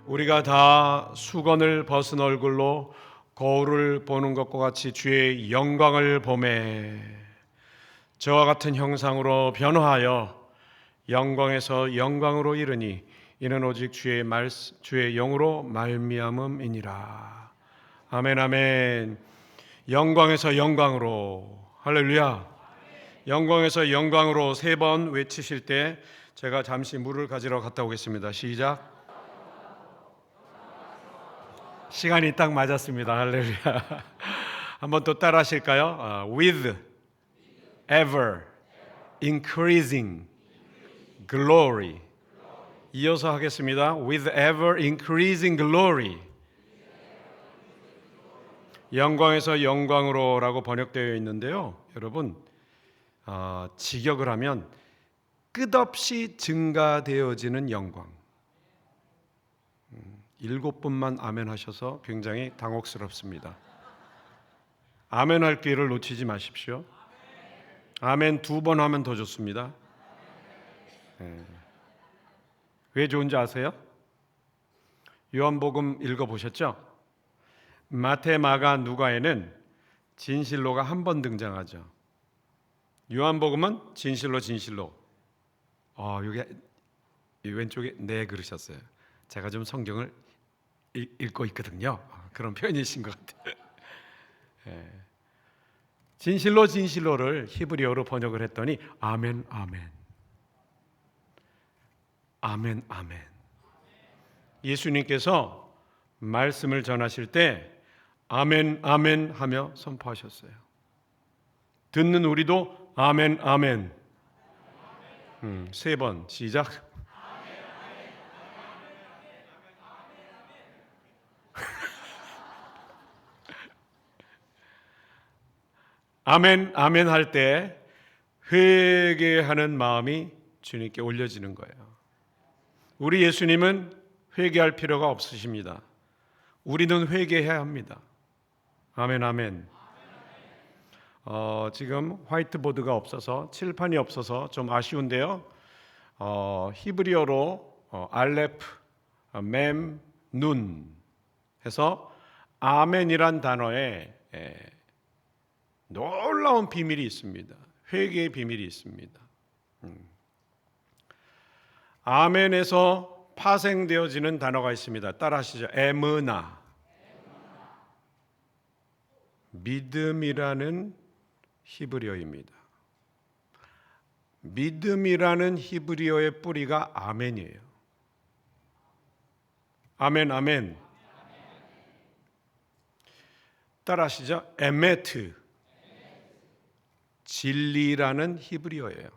우리가 다 수건을 벗은 얼굴로 거울을 보는 것과 같이 주의 영광을 보매 저와 같은 형상으로 변화하여 영광에서 영광으로 이르니 이는 오직 주의 영으로 말미암음이니라. 아멘 아멘. 영광에서 영광으로, 할렐루야. 영광에서 영광으로 3번 외치실 때 제가 잠시 물을 가지러 갔다 오겠습니다. 시작. 시간이 딱 맞았습니다. 할렐루야. 한번 또 따라 하실까요? With ever increasing glory. 이어서 하겠습니다. With ever increasing glory. 영광에서 영광으로라고 번역되어 있는데요. 여러분, 직역을 하면 끝없이 증가되어지는 영광. 7분만 아멘 하셔서 굉장히 당혹스럽습니다. 아멘 할 기회를 놓치지 마십시오. 아멘 2번 하면 더 좋습니다. 왜 좋은지 아세요? 요한복음 읽어보셨죠? 마태, 마가, 누가에는 진실로가 한 번 등장하죠. 요한복음은 진실로. 여기 왼쪽에 네 그러셨어요. 제가 좀 성경을 읽고 있거든요. 그런 편이신 것 같아요. 진실로를 히브리어로 번역을 했더니 아멘 아멘. 아멘 아멘. 예수님께서 말씀을 전하실 때 아멘 아멘 하며 선포하셨어요. 듣는 우리도 아멘 아멘. 3번 시작. 아멘 아멘 할 때 회개하는 마음이 주님께 올려지는 거예요. 우리 예수님은 회개할 필요가 없으십니다. 우리는 회개해야 합니다. 아멘 아멘. 지금 화이트보드가 없어서 칠판이 없어서 좀 아쉬운데요. 히브리어로 알레프, 맴, 눈 해서 아멘이란 단어에 놀라운 비밀이 있습니다. 회개의 비밀이 있습니다. 아멘에서 파생되어지는 단어가 있습니다. 따라하시죠. 에므나. 믿음이라는 히브리어입니다. 믿음이라는 히브리어의 뿌리가 아멘이에요. 아멘 아멘. 따라하시죠. 에메트. 진리라는 히브리어예요.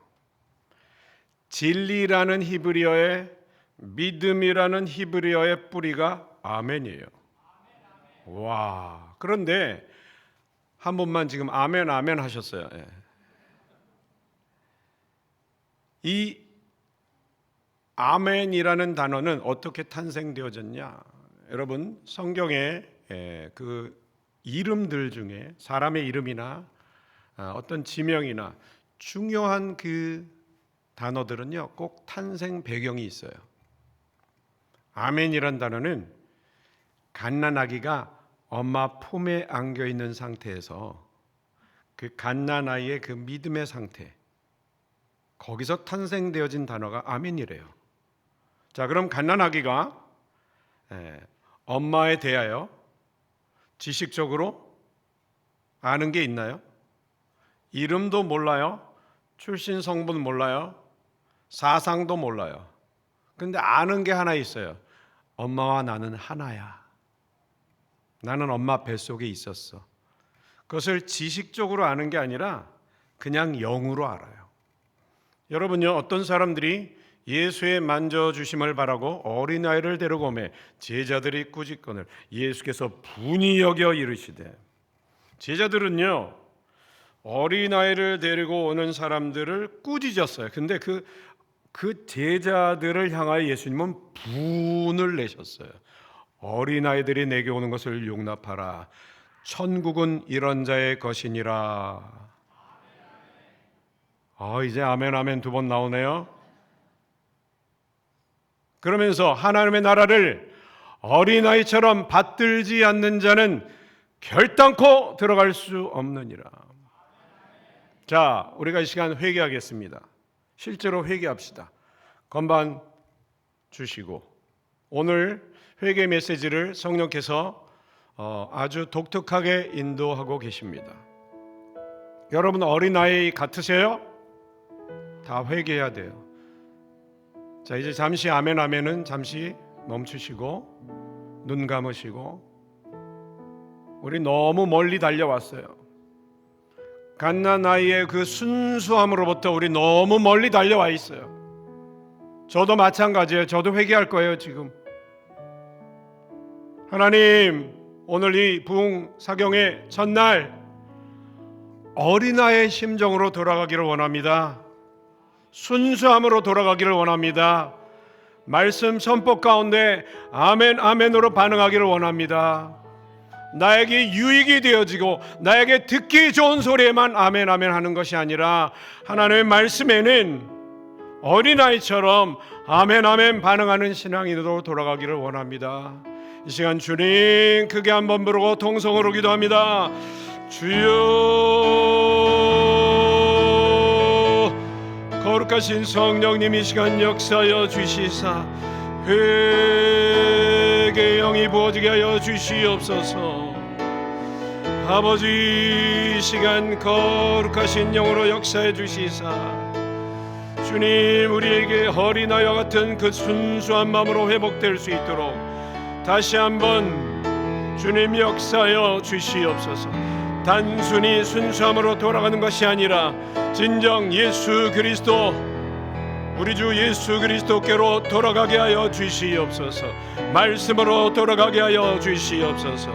진리라는 히브리어의 믿음이라는 히브리어의 뿌리가 아멘이에요. 와, 그런데 한 번만 지금 아멘 아멘 하셨어요. 이 아멘이라는 단어는 어떻게 탄생되어졌냐? 여러분, 성경에 그 이름들 중에 사람의 이름이나 어떤 지명이나 중요한 그 단어들은요, 꼭 탄생 배경이 있어요. 아멘이란 단어는 갓난아기가 엄마 품에 안겨 있는 상태에서 그 갓난아이의 그 믿음의 상태, 거기서 탄생되어진 단어가 아멘이래요. 자, 그럼 갓난아기가 엄마에 대하여 지식적으로 아는 게 있나요? 이름도 몰라요. 출신 성분 몰라요. 사상도 몰라요. 근데 아는 게 하나 있어요. 엄마와 나는 하나야. 나는 엄마 뱃속에 있었어. 그것을 지식적으로 아는 게 아니라 그냥 영으로 알아요. 여러분요, 어떤 사람들이 예수의 만져주심을 바라고 어린아이를 데리고 오매 제자들이 꾸짖거늘 예수께서 분이 여겨 이르시되. 제자들은요, 어린아이를 데리고 오는 사람들을 꾸짖었어요. 근데 그 제자들을 향하여 예수님은 분을 내셨어요. 어린아이들이 내게 오는 것을 용납하라. 천국은 이런 자의 것이니라. 이제 아멘 아멘 2번 나오네요. 그러면서 하나님의 나라를 어린아이처럼 받들지 않는 자는 결단코 들어갈 수 없느니라. 자, 우리가 이 시간 회개하겠습니다. 실제로 회개합시다. 건반 주시고, 오늘 회개 메시지를 성령께서 아주 독특하게 인도하고 계십니다. 여러분 어린아이 같으세요? 다 회개해야 돼요. 자, 이제 잠시 아멘 아멘은 잠시 멈추시고 눈 감으시고, 우리 너무 멀리 달려왔어요. 갓난아이의 그 순수함으로부터 우리 너무 멀리 달려와 있어요. 저도 마찬가지예요. 저도 회개할 거예요. 지금 하나님, 오늘 이 부흥 사경의 첫날 어린아이의 심정으로 돌아가기를 원합니다. 순수함으로 돌아가기를 원합니다. 말씀 선포 가운데 아멘 아멘으로 반응하기를 원합니다. 나에게 유익이 되어지고 나에게 듣기 좋은 소리에만 아멘 아멘 하는 것이 아니라 하나님의 말씀에는 어린아이처럼 아멘 아멘 반응하는 신앙인으로 돌아가기를 원합니다. 이 시간 주님 크게 한번 부르고 통성으로 기도합니다. 주여, 거룩하신 성령님 이 시간 역사하여 주시사 회개의 영이 부어지게 하여 주시옵소서. 아버지, 이 시간 거룩하신 영으로 역사해 주시사 주님, 우리에게 어린아이와 같은 그 순수한 마음으로 회복될 수 있도록 다시 한번 주님 역사하여 주시옵소서. 단순히 순수함으로 돌아가는 것이 아니라 진정 예수 그리스도, 우리 주 예수 그리스도께로 돌아가게 하여 주시옵소서. 말씀으로 돌아가게 하여 주시옵소서.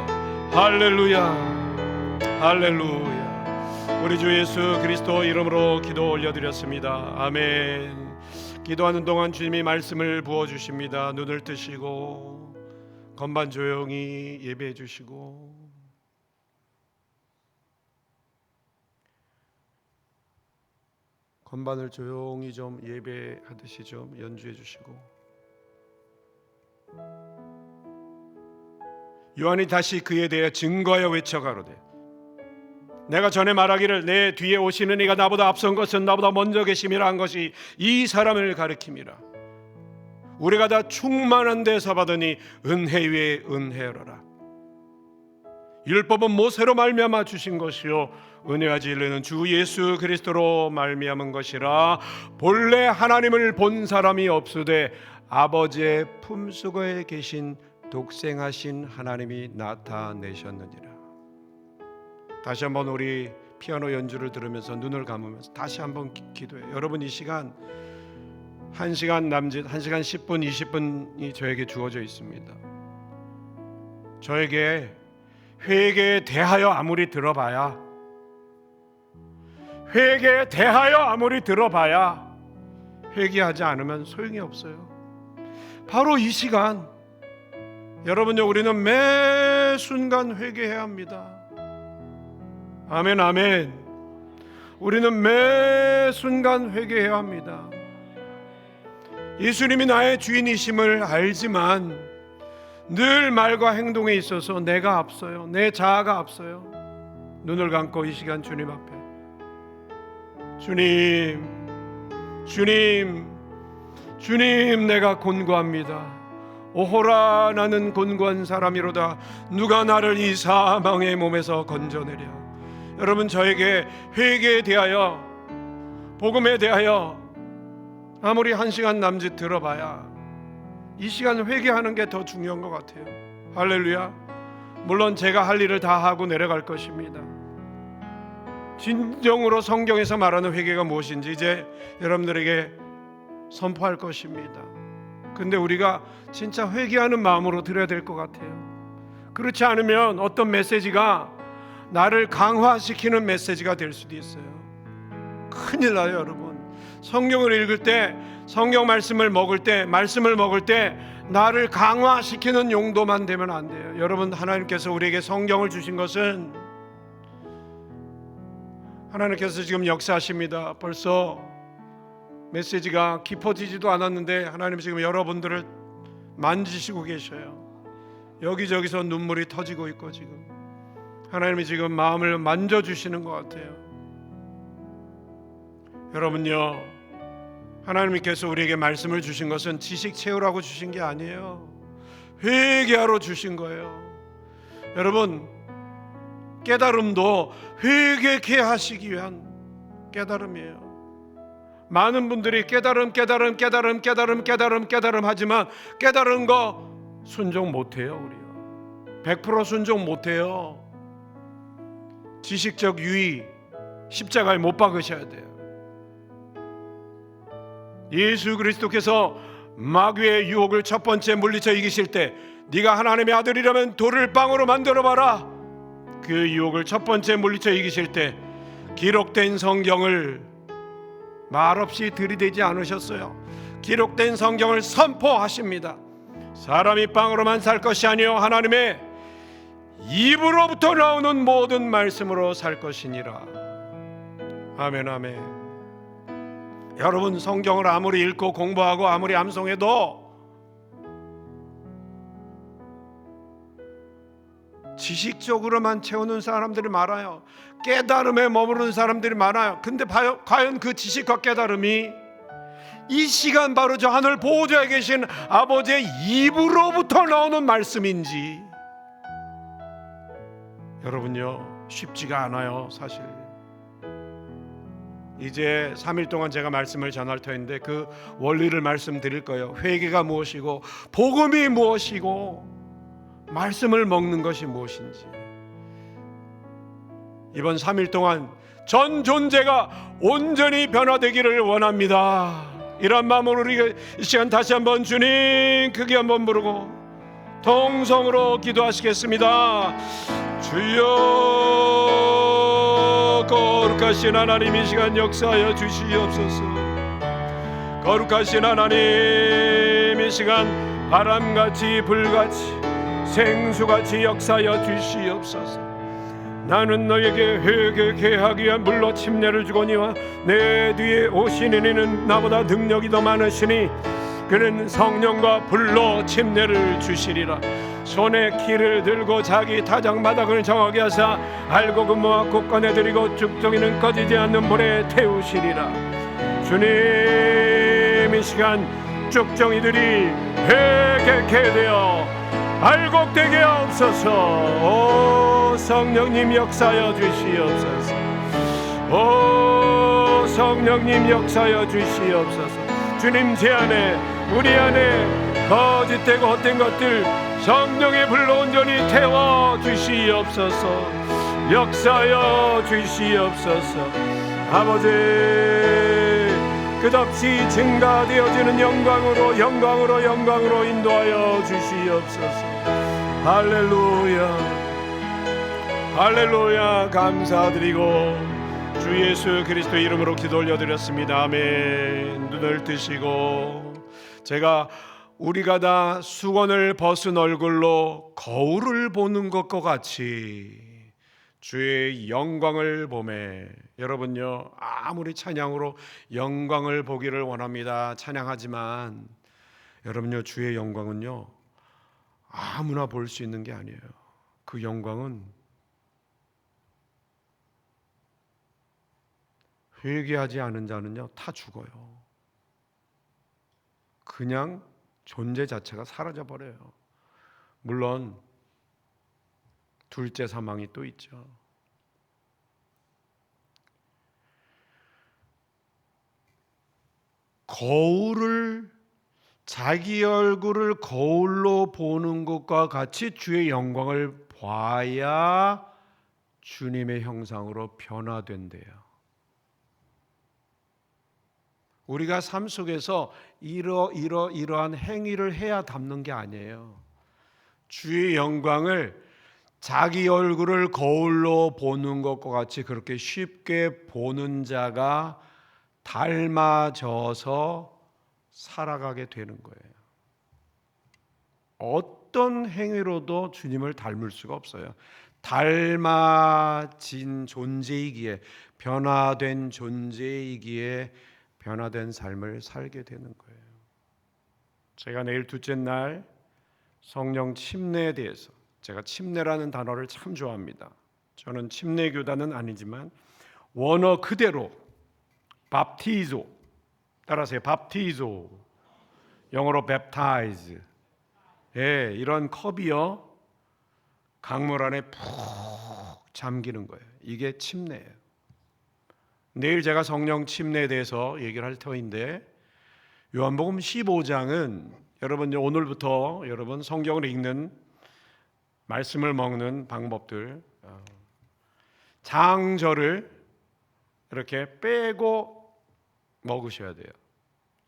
할렐루야, 할렐루야. 우리 주 예수 그리스도 이름으로 기도 올려드렸습니다. 아멘. 기도하는 동안 주님이 말씀을 부어주십니다. 눈을 뜨시고 건반 조용히 예배해 주시고, 건반을 조용히 좀 예배하듯이 좀 연주해 주시고, 요한이 다시 그에 대해 증거하여 외쳐가로되 내가 전에 말하기를 내 뒤에 오시는 이가 나보다 앞선 것은 나보다 먼저 계심이라 한 것이 이 사람을 가리킴이라. 우리가 다 충만한 데서 받으니 은혜 위에 은혜로라. 율법은 모세로 말미암아 주신 것이요 은혜와 진리는 주 예수 그리스도로 말미암은 것이라. 본래 하나님을 본 사람이 없으되 아버지의 품속에 계신 독생하신 하나님이 나타내셨느니라. 다시 한번 우리 피아노 연주를 들으면서 눈을 감으면서 다시 한번 기도해요. 여러분, 이 시간 1시간 남짓, 1시간 10분, 20분이 저에게 주어져 있습니다. 저에게 회개에 대하여 아무리 들어봐야, 회개에 대하여 아무리 들어봐야 회개하지 않으면 소용이 없어요. 바로 이 시간, 여러분요, 우리는 매 순간 회개해야 합니다. 아멘, 아멘. 우리는 매 순간 회개해야 합니다. 예수님이 나의 주인이심을 알지만 늘 말과 행동에 있어서 내가 앞서요. 내 자아가 앞서요. 눈을 감고 이 시간 주님 앞에, 주님, 주님, 주님, 내가 곤고합니다. 오호라, 나는 곤고한 사람이로다. 누가 나를 이 사망의 몸에서 건져내랴. 여러분, 저에게 회개에 대하여, 복음에 대하여 아무리 1시간 남짓 들어봐야 이 시간 회개하는 게 더 중요한 것 같아요. 할렐루야. 물론 제가 할 일을 다 하고 내려갈 것입니다. 진정으로 성경에서 말하는 회개가 무엇인지 이제 여러분들에게 선포할 것입니다. 근데 우리가 진짜 회개하는 마음으로 들어야 될 것 같아요. 그렇지 않으면 어떤 메시지가 나를 강화시키는 메시지가 될 수도 있어요. 큰일 나요, 여러분. 성경을 읽을 때, 성경 말씀을 먹을 때, 나를 강화시키는 용도만 되면 안 돼요. 여러분, 하나님께서 우리에게 성경을 주신 것은, 하나님께서 지금 역사하십니다. 벌써 메시지가 깊어지지도 않았는데 하나님 지금 여러분들을 만지시고 계셔요. 여기저기서 눈물이 터지고 있고 지금 하나님이 지금 마음을 만져주시는 것 같아요. 여러분요, 하나님께서 우리에게 말씀을 주신 것은 지식 채우라고 주신 게 아니에요. 회개하러 주신 거예요. 여러분, 깨달음도 회개케 하시기 위한 깨달음이에요. 많은 분들이 깨달음 하지만 깨달은 거 순종 못해요. 우리요 100% 순종 못해요. 지식적 유의 십자가에 못 박으셔야 돼요. 예수 그리스도께서 마귀의 유혹을 첫 번째 물리쳐 이기실 때 네가 하나님의 아들이라면 돌을 빵으로 만들어봐라, 그 유혹을 첫 번째 물리쳐 이기실 때 기록된 성경을 말없이 들이대지 않으셨어요. 기록된 성경을 선포하십니다. 사람이 빵으로만 살 것이 아니요 하나님의 입으로부터 나오는 모든 말씀으로 살 것이니라. 아멘 아멘. 여러분, 성경을 아무리 읽고 공부하고 아무리 암송해도 지식적으로만 채우는 사람들이 많아요. 깨달음에 머무르는 사람들이 많아요. 근데 과연 그 지식과 깨달음이 이 시간 바로 저 하늘 보호자에 계신 아버지의 입으로부터 나오는 말씀인지 여러분요, 쉽지가 않아요. 사실 이제 3일 동안 제가 말씀을 전할 터인데 그 원리를 말씀드릴 거예요. 회개가 무엇이고 복음이 무엇이고 말씀을 먹는 것이 무엇인지. 이번 3일 동안 전 존재가 온전히 변화되기를 원합니다. 이런 마음으로 우리 이 시간 다시 한번 주님 크게 한번 부르고 통성으로 기도하시겠습니다. 주여, 거룩하신 하나님, 이 시간 역사하여 주시옵소서. 거룩하신 하나님, 이 시간 바람같이 불같이 생수같이 역사하여 주시옵소서. 나는 너에게 회개케 하기 위한 물로 침례를 주거니와 내 뒤에 오시는 이는 나보다 능력이 더 많으시니 그는 성령과 불로 침례를 주시리라. 손에 키를 들고 자기 타작마당을 정하게 하사 알고 근무하고 꺼내드리고 죽정이는 꺼지지 않는 불에 태우시리라. 주님, 이 시간 죽정이들이 회개케 되어 알곡되게 하옵소서. 오 성령님 역사하여 주시옵소서. 오 성령님 역사하여 주시옵소서. 주님, 제 안에 우리 안에 거짓되고 헛된 것들 성령의 불로 온전히 태워 주시옵소서. 역사하여 주시옵소서. 아버지, 끝없이 증가되어지는 영광으로 인도하여 주시옵소서. 할렐루야 할렐루야. 감사드리고 주 예수 그리스도의 이름으로 기도 올려드렸습니다. 아멘. 눈을 뜨시고, 제가 우리가 다 수건을 벗은 얼굴로 거울을 보는 것과 같이 주의 영광을 보매, 여러분요, 아무리 찬양으로 영광을 보기를 원합니다. 찬양하지만 여러분요, 주의 영광은요 아무나 볼 수 있는 게 아니에요. 그 영광은 회개하지 않은 자는요 다 죽어요. 그냥 존재 자체가 사라져 버려요. 물론 둘째 사망이 또 있죠. 자기 얼굴을 거울로 보는 것과 같이 주의 영광을 봐야 주님의 형상으로 변화된대요. 우리가 삶 속에서 이러한 행위를 해야 닮는 게 아니에요. 주의 영광을 자기 얼굴을 거울로 보는 것과 같이 그렇게 쉽게 보는 자가 닮아져서 살아가게 되는 거예요. 어떤 행위로도 주님을 닮을 수가 없어요. 닮아진 존재이기에, 변화된 존재이기에 변화된 삶을 살게 되는 거예요. 제가 내일 둘째 날 성령 침례에 대해서, 제가 침례라는 단어를 참 좋아합니다. 저는 침례 교단은 아니지만 원어 그대로 밥티조, 따라하세요. 밥티조, 영어로 baptize. 예, 이런 컵이요 강물 안에 푹 잠기는 거예요. 이게 침례예요. 내일 제가 성령 침례에 대해서 얘기를 할 터인데, 요한복음 15장은 여러분 오늘부터 여러분 성경을 읽는, 말씀을 먹는 방법들, 장절을 이렇게 빼고 먹으셔야 돼요.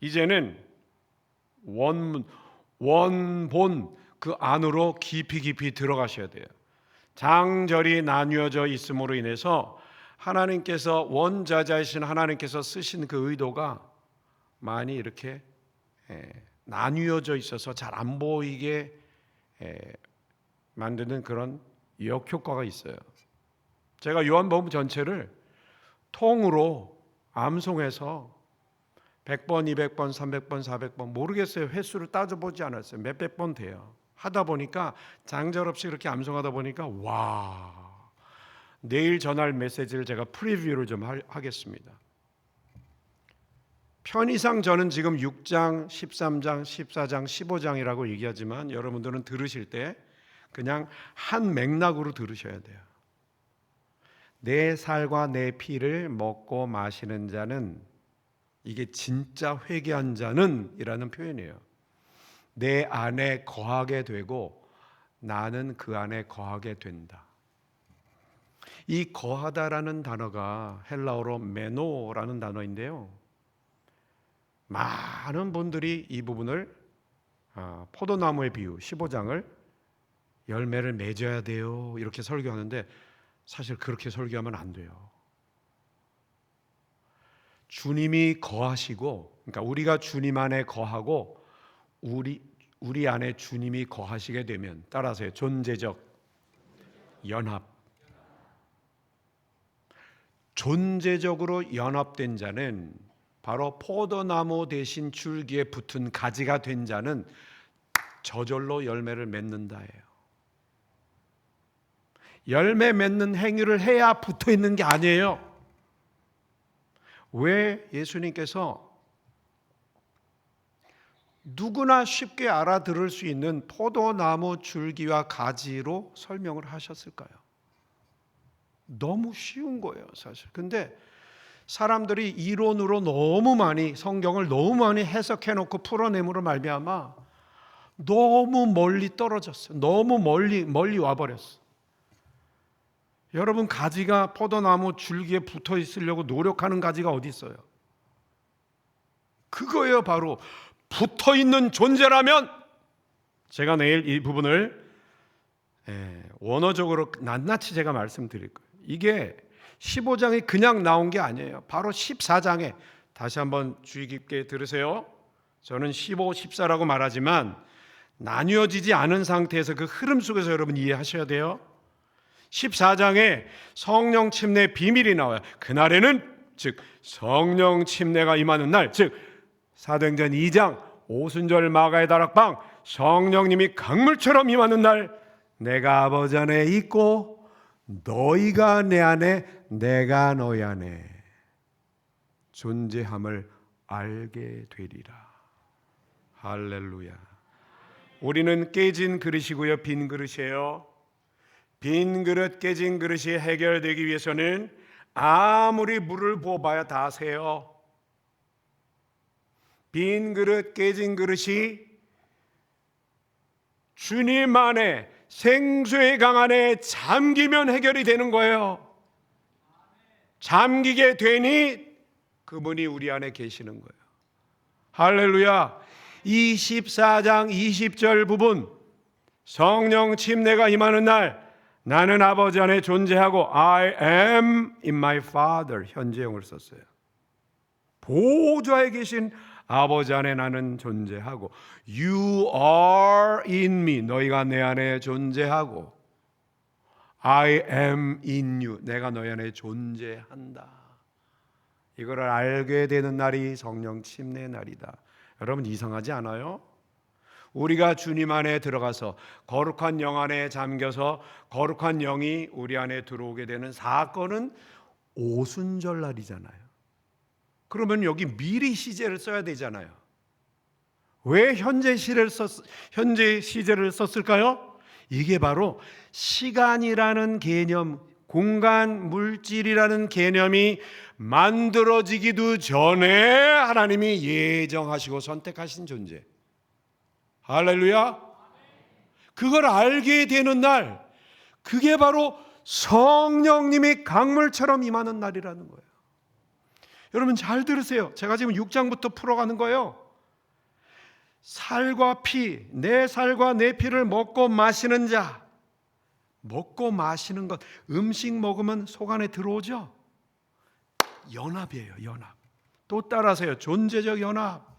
이제는 원본 그 안으로 깊이 들어가셔야 돼요. 장절이 나뉘어져 있음으로 인해서 하나님께서, 원자자이신 하나님께서 쓰신 그 의도가 많이 이렇게 나뉘어져 있어서 잘 안 보이게 만드는 그런 역효과가 있어요. 제가 요한복음 전체를 통으로 암송해서 100번, 200번, 300번, 400번 모르겠어요. 횟수를 따져보지 않았어요. 몇백 번 돼요. 하다 보니까 장절 없이 그렇게 암송하다 보니까 와, 내일 전할 메시지를 제가 프리뷰를 좀 하겠습니다. 편의상 저는 지금 6장, 13장, 14장, 15장이라고 얘기하지만 여러분들은 들으실 때 그냥 한 맥락으로 들으셔야 돼요. 내 살과 내 피를 먹고 마시는 자는, 이게 진짜 회개한 자는 이라는 표현이에요. 내 안에 거하게 되고 나는 그 안에 거하게 된다. 이 거하다라는 단어가 헬라어로 메노라는 단어인데요, 많은 분들이 이 부분을 포도나무의 비유 15장을 열매를 맺어야 돼요 이렇게 설교하는데, 사실 그렇게 설교하면 안 돼요. 주님이 거하시고, 그러니까 우리가 주님 안에 거하고 우리 안에 주님이 거하시게 되면, 따라서요, 존재적 연합. 존재적으로 연합된 자는 바로 포도나무 대신 줄기에 붙은 가지가 된 자는 저절로 열매를 맺는다예요. 열매 맺는 행위를 해야 붙어 있는 게 아니에요. 왜 예수님께서 누구나 쉽게 알아들을 수 있는 포도나무 줄기와 가지로 설명을 하셨을까요? 너무 쉬운 거예요, 사실. 근데 사람들이 이론으로 너무 많이, 성경을 너무 많이 해석해 놓고 풀어내므로 말미암아 너무 멀리 떨어졌어요. 너무 멀리 와버렸어. 여러분, 가지가 포도나무 줄기에 붙어 있으려고 노력하는 가지가 어디 있어요? 그거예요. 바로 붙어 있는 존재라면, 제가 내일 이 부분을 원어적으로 낱낱이 제가 말씀드릴 거예요. 이게 15장이 그냥 나온 게 아니에요. 바로 14장에, 다시 한번 주의 깊게 들으세요. 저는 15, 14라고 말하지만 나뉘어지지 않은 상태에서 그 흐름 속에서 여러분 이해하셔야 돼요. 14장에 성령 침례의 비밀이 나와요. 그날에는, 즉 성령 침례가 임하는 날, 즉 사도행전 2장 오순절 마가의 다락방, 성령님이 강물처럼 임하는 날, 내가 아버지 안에 있고 너희가 내 안에, 내가 너희 안에 존재함을 알게 되리라. 할렐루야. 우리는 깨진 그릇이고요, 빈 그릇이에요. 빈 그릇, 깨진 그릇이 해결되기 위해서는 아무리 물을 부어봐야 다 새요. 빈 그릇, 깨진 그릇이 주님 안에, 생수의 강 안에 잠기면 해결이 되는 거예요. 잠기게 되니 그분이 우리 안에 계시는 거예요. 할렐루야. 24장 20절 부분, 성령 침례가 임하는 날, 나는 아버지 안에 존재하고 I am in my Father, 현재형을 썼어요. 보좌에 계신 아버지 안에 나는 존재하고, You are in me, 너희가 내 안에 존재하고, I am in you, 내가 너희 안에 존재한다. 이거를 알게 되는 날이 성령 침례의 날이다. 여러분, 이상하지 않아요? 우리가 주님 안에 들어가서 거룩한 영 안에 잠겨서 거룩한 영이 우리 안에 들어오게 되는 사건은 오순절날이잖아요. 그러면 여기 미리 시제를 써야 되잖아요. 왜 현재 시제를 썼을까요? 이게 바로 시간이라는 개념, 공간, 물질이라는 개념이 만들어지기도 전에 하나님이 예정하시고 선택하신 존재. 할렐루야. 그걸 알게 되는 날, 그게 바로 성령님이 강물처럼 임하는 날이라는 거예요. 여러분 잘 들으세요. 제가 지금 6장부터 풀어가는 거예요. 살과 피, 내 살과 내 피를 먹고 마시는 자. 먹고 마시는 것, 음식 먹으면 속 안에 들어오죠. 연합이에요. 연합. 또 따라서요. 존재적 연합.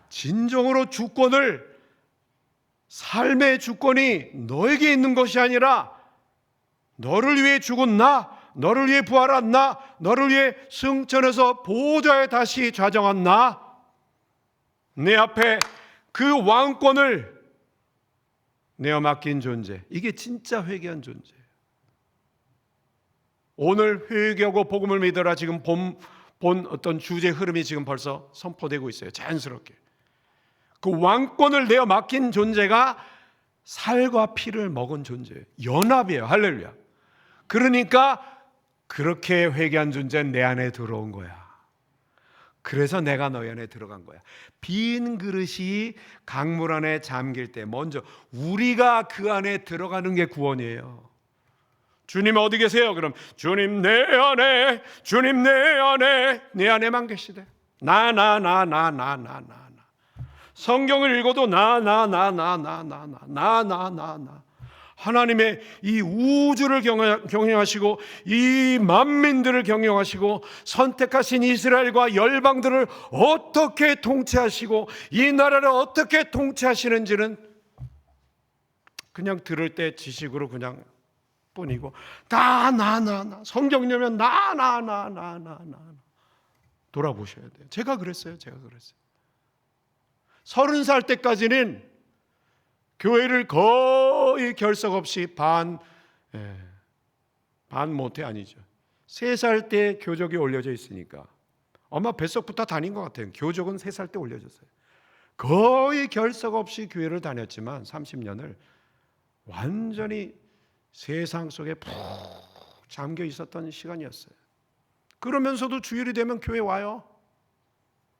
진정으로 주권을, 삶의 주권이 너에게 있는 것이 아니라 너를 위해 죽은 나, 너를 위해 부활한 나, 너를 위해 승천해서 보호자에 다시 좌정한 나, 내 앞에 그 왕권을 내어 맡긴 존재. 이게 진짜 회개한 존재예요. 오늘 회개하고 복음을 믿어라 지금 본 어떤 주제 흐름이 지금 벌써 선포되고 있어요. 자연스럽게. 그 왕권을 내어 맡긴 존재가 살과 피를 먹은 존재예요. 연합이에요. 할렐루야. 그러니까 그렇게 회개한 존재는 내 안에 들어온 거야. 그래서 내가 너희 안에 들어간 거야. 빈 그릇이 강물 안에 잠길 때 먼저 우리가 그 안에 들어가는 게 구원이에요. 주님 어디 계세요? 그럼 주님 내 안에, 주님 내 안에, 내 안에만 계시대. 나. 성경을 읽어도 나. 하나님의 이 우주를 경영하시고 이 만민들을 경영하시고 선택하신 이스라엘과 열방들을 어떻게 통치하시고 이 나라를 어떻게 통치하시는지는 그냥 들을 때 지식으로 그냥 뿐이고 다 나 성경이면 나 돌아보셔야 돼요. 제가 그랬어요. 30살 때까지는 교회를 거의 결석 없이 반 못해 아니죠. 3살 때 교적이 올려져 있으니까 아마 뱃속부터 다닌 것 같아요. 교적은 3살 때 올려졌어요. 거의 결석 없이 교회를 다녔지만 30년을 완전히 세상 속에 푹 잠겨 있었던 시간이었어요. 그러면서도 주일이 되면 교회 와요.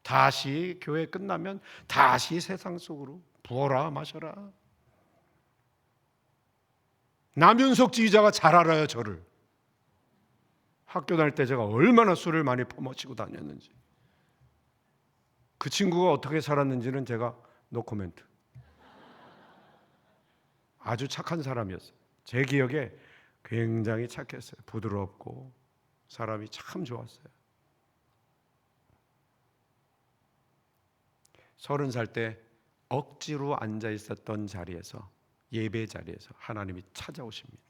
다시 교회 끝나면 다시 세상 속으로 부어라 마셔라. 남윤석 지휘자가 잘 알아요. 저를. 학교 다닐 때 제가 얼마나 술을 많이 퍼마시고 다녔는지, 그 친구가 어떻게 살았는지는 제가 노코멘트. 아주 착한 사람이었어요. 제 기억에 굉장히 착했어요. 부드럽고 사람이 참 좋았어요. 30살 때 억지로 앉아 있었던 자리에서, 예배 자리에서 하나님이 찾아오십니다.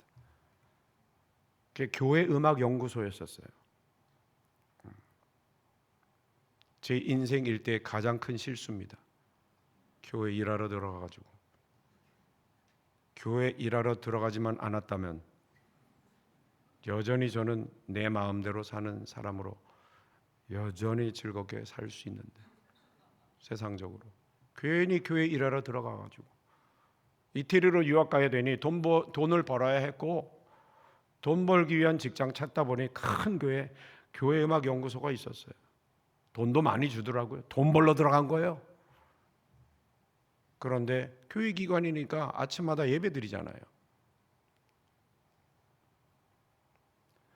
그게 교회 음악 연구소였었어요. 제 인생 일대의 가장 큰 실수입니다. 교회 일하러 들어가가지고. 교회 일하러 들어가지만 않았다면 여전히 저는 내 마음대로 사는 사람으로 여전히 즐겁게 살 수 있는데, 세상적으로 괜히 교회 일하러 들어가가지고 이태리로 유학 가야 되니 돈을 벌어야 했고, 돈 벌기 위한 직장 찾다 보니 큰 교회 음악 연구소가 있었어요. 돈도 많이 주더라고요. 돈 벌러 들어간 거예요. 그런데 교회 기관이니까 아침마다 예배 드리잖아요.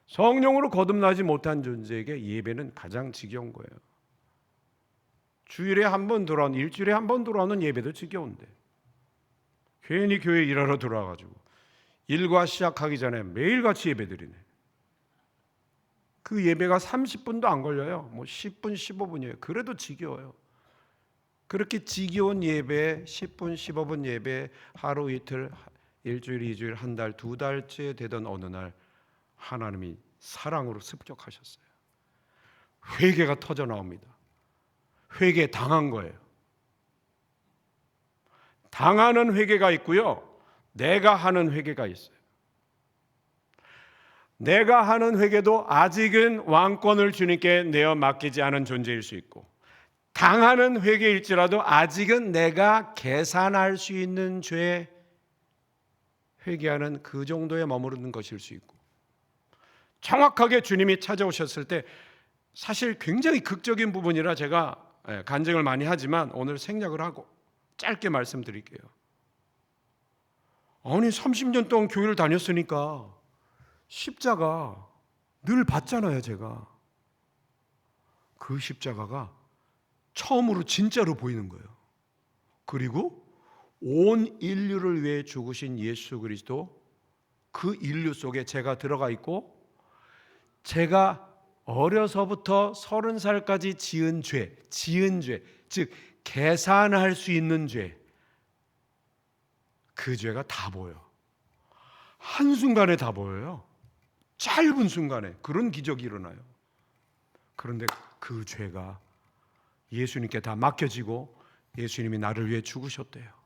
성령으로 거듭나지 못한 존재에게 예배는 가장 지겨운 거예요. 주일에 한 번 돌아오는, 일주일에 한 번 돌아오는 예배도 지겨운데 괜히 교회 일하러 들어와가지고 일과 시작하기 전에 매일같이 예배 드리네. 그 예배가 30분도 안 걸려요. 뭐 10분, 15분이에요. 그래도 지겨워요. 그렇게 지겨운 예배, 10분, 15분 예배, 하루 이틀, 일주일, 2주일, 한 달, 2달째 되던 어느 날 하나님이 사랑으로 습격하셨어요. 회개가 터져 나옵니다. 회개 당한 거예요. 당하는 회개가 있고요, 내가 하는 회개가 있어요. 내가 하는 회개도 아직은 왕권을 주님께 내어 맡기지 않은 존재일 수 있고, 당하는 회개일지라도 아직은 내가 계산할 수 있는 죄 회개하는 그 정도에 머무르는 것일 수 있고, 정확하게 주님이 찾아오셨을 때 사실 굉장히 극적인 부분이라 제가 간증을 많이 하지만 오늘 생략을 하고 짧게 말씀드릴게요. 아니 30년 동안 교회를 다녔으니까 십자가 늘 봤잖아요. 제가 그 십자가가 처음으로 진짜로 보이는 거예요. 그리고 온 인류를 위해 죽으신 예수 그리스도, 그 인류 속에 제가 들어가 있고, 제가 어려서부터 30살까지 지은 죄, 즉 계산할 수 있는 죄, 그 죄가 다 보여. 한순간에 다 보여요. 짧은 순간에 그런 기적이 일어나요. 그런데 그 죄가 예수님께 다 맡겨지고 예수님이 나를 위해 죽으셨대요.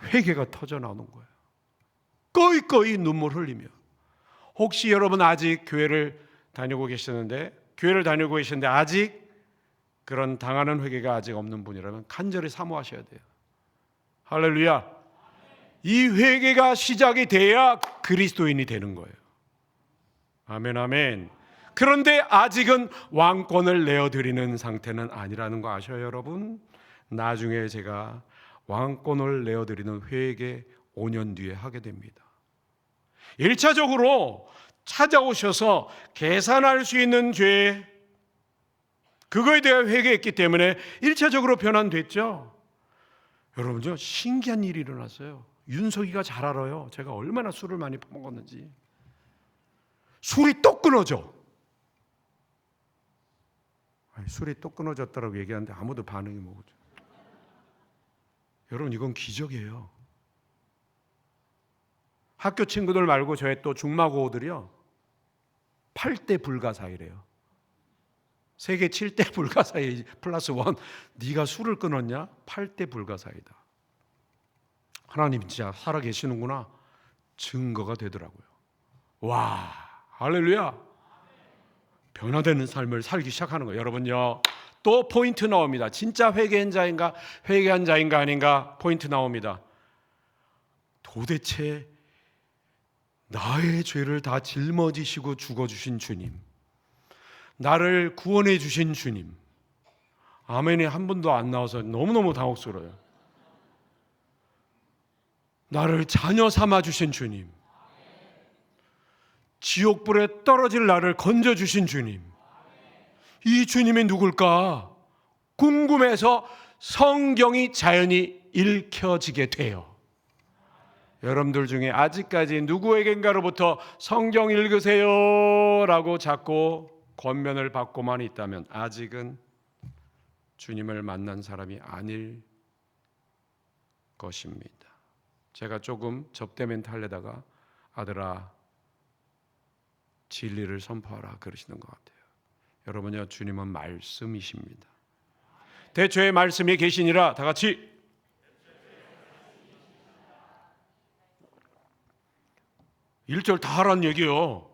회개가 터져 나오는 거예요. 꺼이꺼이 눈물 흘리며. 혹시 여러분 아직 교회를 다니고 계시는데 아직 그런 당하는 회개가 아직 없는 분이라면 간절히 사모하셔야 돼요. 할렐루야. 이 회개가 시작이 돼야 그리스도인이 되는 거예요. 아멘, 아멘. 그런데 아직은 왕권을 내어드리는 상태는 아니라는 거 아셔요, 여러분? 나중에 제가 왕권을 내어드리는 회개 5년 뒤에 하게 됩니다. 1차적으로 찾아오셔서 계산할 수 있는 죄, 그거에 대해 회개했기 때문에 1차적으로 변환됐죠. 여러분, 저 신기한 일이 일어났어요. 윤석이가 잘 알아요. 제가 얼마나 술을 많이 먹었는지. 술이 또 끊어져. 술이 또 끊어졌다고 얘기하는데 아무도 반응이 뭐죠? 여러분, 이건 기적이에요. 학교 친구들 말고 저의 또 중마고우들이요, 8대 불가사의래요. 세계 7대 불가사의 플러스 1. 네가 술을 끊었냐? 8대 불가사의다. 하나님 진짜 살아계시는구나. 증거가 되더라고요. 와, 할렐루야. 변화되는 삶을 살기 시작하는 거예요. 여러분요, 또 포인트 나옵니다. 진짜 회개한 자인가 아닌가 포인트 나옵니다. 도대체 나의 죄를 다 짊어지시고 죽어주신 주님, 나를 구원해 주신 주님, 아멘이 한 번도 안 나와서 너무너무 당혹스러워요. 나를 자녀 삼아 주신 주님, 지옥불에 떨어질 나를 건져주신 주님, 이 주님이 누굴까 궁금해서 성경이 자연히 읽혀지게 돼요. 여러분들 중에 아직까지 누구에겐가로부터 성경 읽으세요 라고 자꾸 권면을 받고만 있다면 아직은 주님을 만난 사람이 아닐 것입니다. 제가 조금 접대 멘트 하려다가 아들아 진리를 선포하라 그러시는 것 같아요. 여러분요, 주님은 말씀이십니다. 대초에 말씀이 계시니라. 다 같이 1절 다 하라는 얘기요.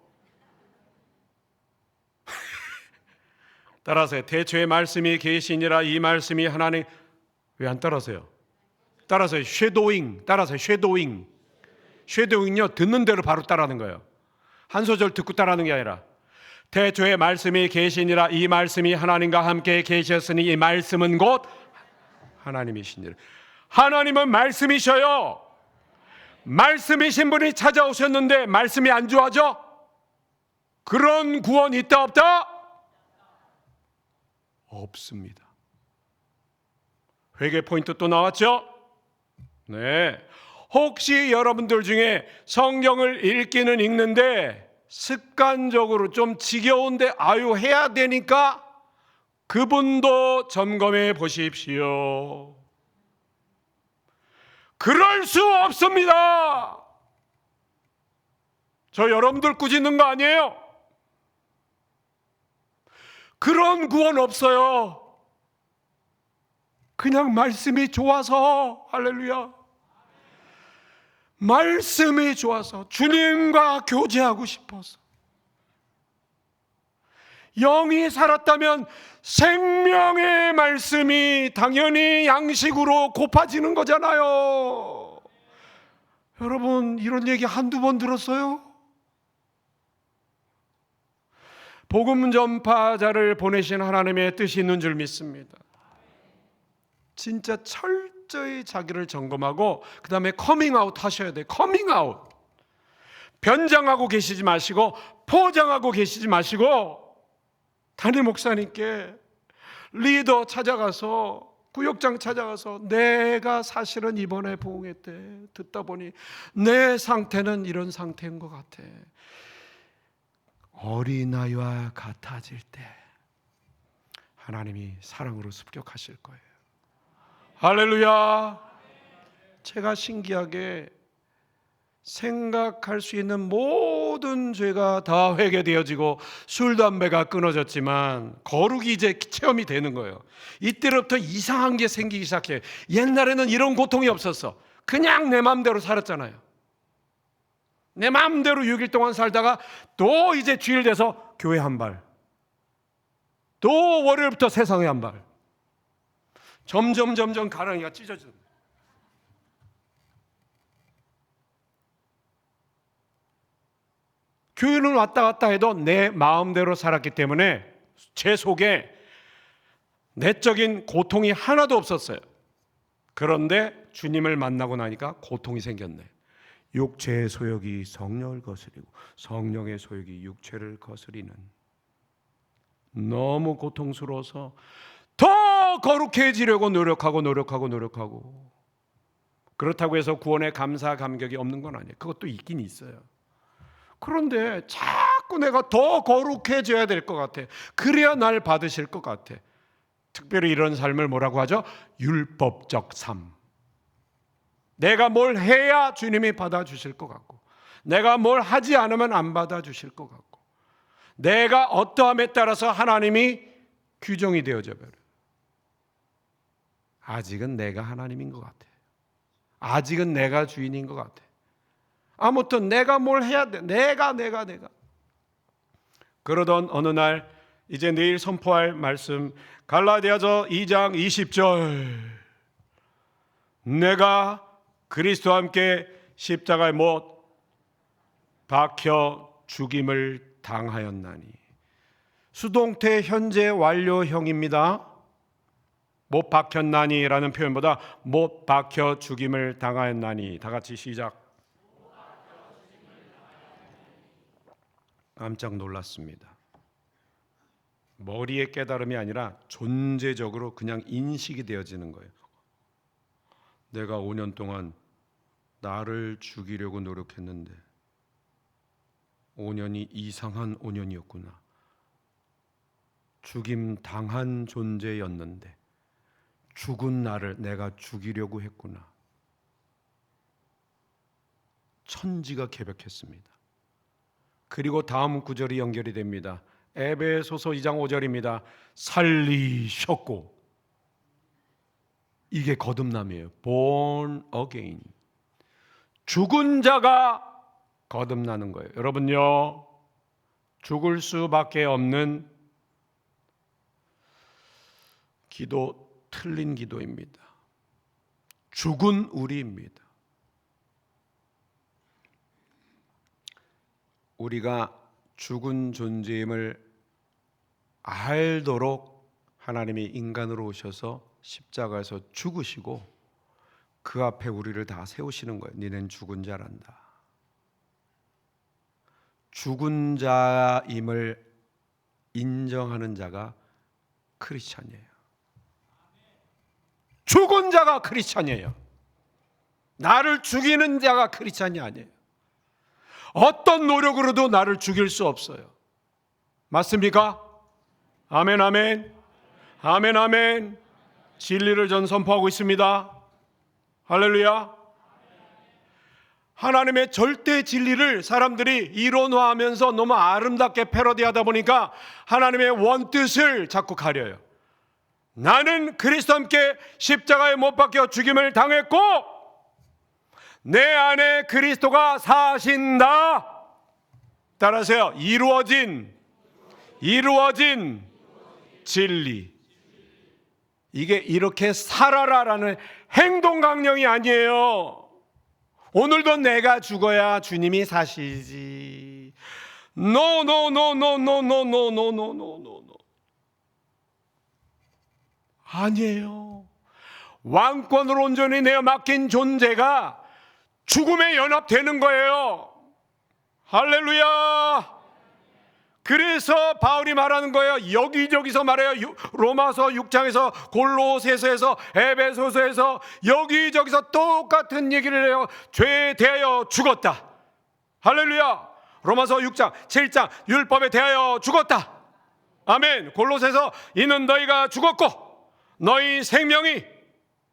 따라서요. 대초에 말씀이 계시니라. 이 말씀이 하나님. 왜 안 따라서요? 따라서요. 쉐도잉요, 듣는 대로 바로 따라하는 거예요. 한 소절 듣고 따라하는 게 아니라, 대초에 말씀이 계시니라. 이 말씀이 하나님과 함께 계셨으니 이 말씀은 곧 하나님이시니라. 하나님은 말씀이셔요. 말씀이신 분이 찾아오셨는데 말씀이 안 좋아져? 그런 구원이 있다 없다? 없습니다. 회개 포인트 또 나왔죠? 네. 혹시 여러분들 중에 성경을 읽기는 읽는데 습관적으로 좀 지겨운데 해야 되니까, 그분도 점검해 보십시오. 그럴 수 없습니다. 저 여러분들 꾸짖는 거 아니에요. 그런 구원 없어요. 그냥 말씀이 좋아서, 할렐루야, 말씀이 좋아서, 주님과 교제하고 싶어서. 영이 살았다면 생명의 말씀이 당연히 양식으로 고파지는 거잖아요. 여러분, 이런 얘기 한두 번 들었어요? 복음 전파자를 보내신 하나님의 뜻이 있는 줄 믿습니다. 진짜 철저히 자기를 점검하고 그 다음에 커밍아웃 하셔야 돼요. 커밍아웃. 변장하고 계시지 마시고 포장하고 계시지 마시고 담임 목사님께, 리더 찾아가서, 구역장 찾아가서 내가 사실은 이번에 부흥회 때 듣다 보니 내 상태는 이런 상태인 것 같아. 어린아이와 같아질 때 하나님이 사랑으로 습격하실 거예요. 할렐루야. 제가 신기하게 생각할 수 있는 모든 죄가 다 회개되어지고 술, 담배가 끊어졌지만 거룩이 이제 체험이 되는 거예요. 이때부터 이상한 게 생기기 시작해요. 옛날에는 이런 고통이 없었어. 그냥 내 마음대로 살았잖아요. 내 마음대로 6일 동안 살다가 또 이제 주일 돼서 교회 한 발, 또 월요일부터 세상에 한 발. 점점 가랑이가 찢어지는 거예요. 교회는 왔다 갔다 해도 내 마음대로 살았기 때문에 제 속에 내적인 고통이 하나도 없었어요. 그런데 주님을 만나고 나니까 고통이 생겼네. 육체의 소욕이 성령을 거스리고 성령의 소욕이 육체를 거스리는, 너무 고통스러워서 더 거룩해지려고 노력하고 그렇다고 해서 구원에 감사 감격이 없는 건 아니에요. 그것도 있긴 있어요. 그런데 자꾸 내가 더 거룩해져야 될 것 같아. 그래야 날 받으실 것 같아. 특별히 이런 삶을 뭐라고 하죠? 율법적 삶. 내가 뭘 해야 주님이 받아주실 것 같고, 내가 뭘 하지 않으면 안 받아주실 것 같고, 내가 어떠함에 따라서 하나님이 규정이 되어져 버려요. 아직은 내가 하나님인 것 같아. 아직은 내가 주인인 것 같아. 아무튼 내가 뭘 해야 돼. 내가. 그러던 어느 날, 이제 내일 선포할 말씀 갈라디아서 2장 20절, 내가 그리스도와 함께 십자가에 못 박혀 죽임을 당하였나니. 수동태 현재 완료형입니다. 못 박혔나니라는 표현보다 못 박혀 죽임을 당하였나니. 다 같이 시작. 깜짝 놀랐습니다. 머리의 깨달음이 아니라 존재적으로 그냥 인식이 되어지는 거예요. 내가 5년 동안 나를 죽이려고 노력했는데 5년이 이상한 5년이었구나. 죽임 당한 존재였는데 죽은 나를 내가 죽이려고 했구나. 천지가 개벽했습니다. 그리고 다음 구절이 연결이 됩니다. 에베소서 2장 5절입니다. 살리셨고. 이게 거듭남이에요. Born again. 죽은 자가 거듭나는 거예요. 여러분요, 죽을 수밖에 없는 기도, 틀린 기도입니다. 죽은 우리입니다. 우리가 죽은 존재임을 알도록 하나님이 인간으로 오셔서 십자가에서 죽으시고 그 앞에 우리를 다 세우시는 거예요. 니는 죽은 자란다. 죽은 자임을 인정하는 자가 크리스찬이에요. 죽은 자가 크리스찬이에요. 나를 죽이는 자가 크리스찬이 아니에요. 어떤 노력으로도 나를 죽일 수 없어요. 맞습니까? 아멘, 아멘. 아멘, 아멘. 진리를 전 선포하고 있습니다. 할렐루야. 하나님의 절대 진리를 사람들이 이론화하면서 너무 아름답게 패러디하다 보니까 하나님의 원뜻을 자꾸 가려요. 나는 그리스도와 함께 십자가에 못 박혀 죽임을 당했고 내 안에 그리스도가 사신다. 따라하세요. 이루어진 진리. 이게 이렇게 살아라라는 행동 강령이 아니에요. 오늘도 내가 죽어야 주님이 사시지. No. 아니에요. 왕권을 온전히 내어 맡긴 존재가 죽음에 연합되는 거예요. 할렐루야. 그래서 바울이 말하는 거예요. 여기저기서 말해요. 로마서 6장에서, 골로새서에서, 에베소서에서 여기저기서 똑같은 얘기를 해요. 죄에 대하여 죽었다. 할렐루야. 로마서 6장, 7장 율법에 대하여 죽었다. 아멘. 골로새서 이는 너희가 죽었고 너희 생명이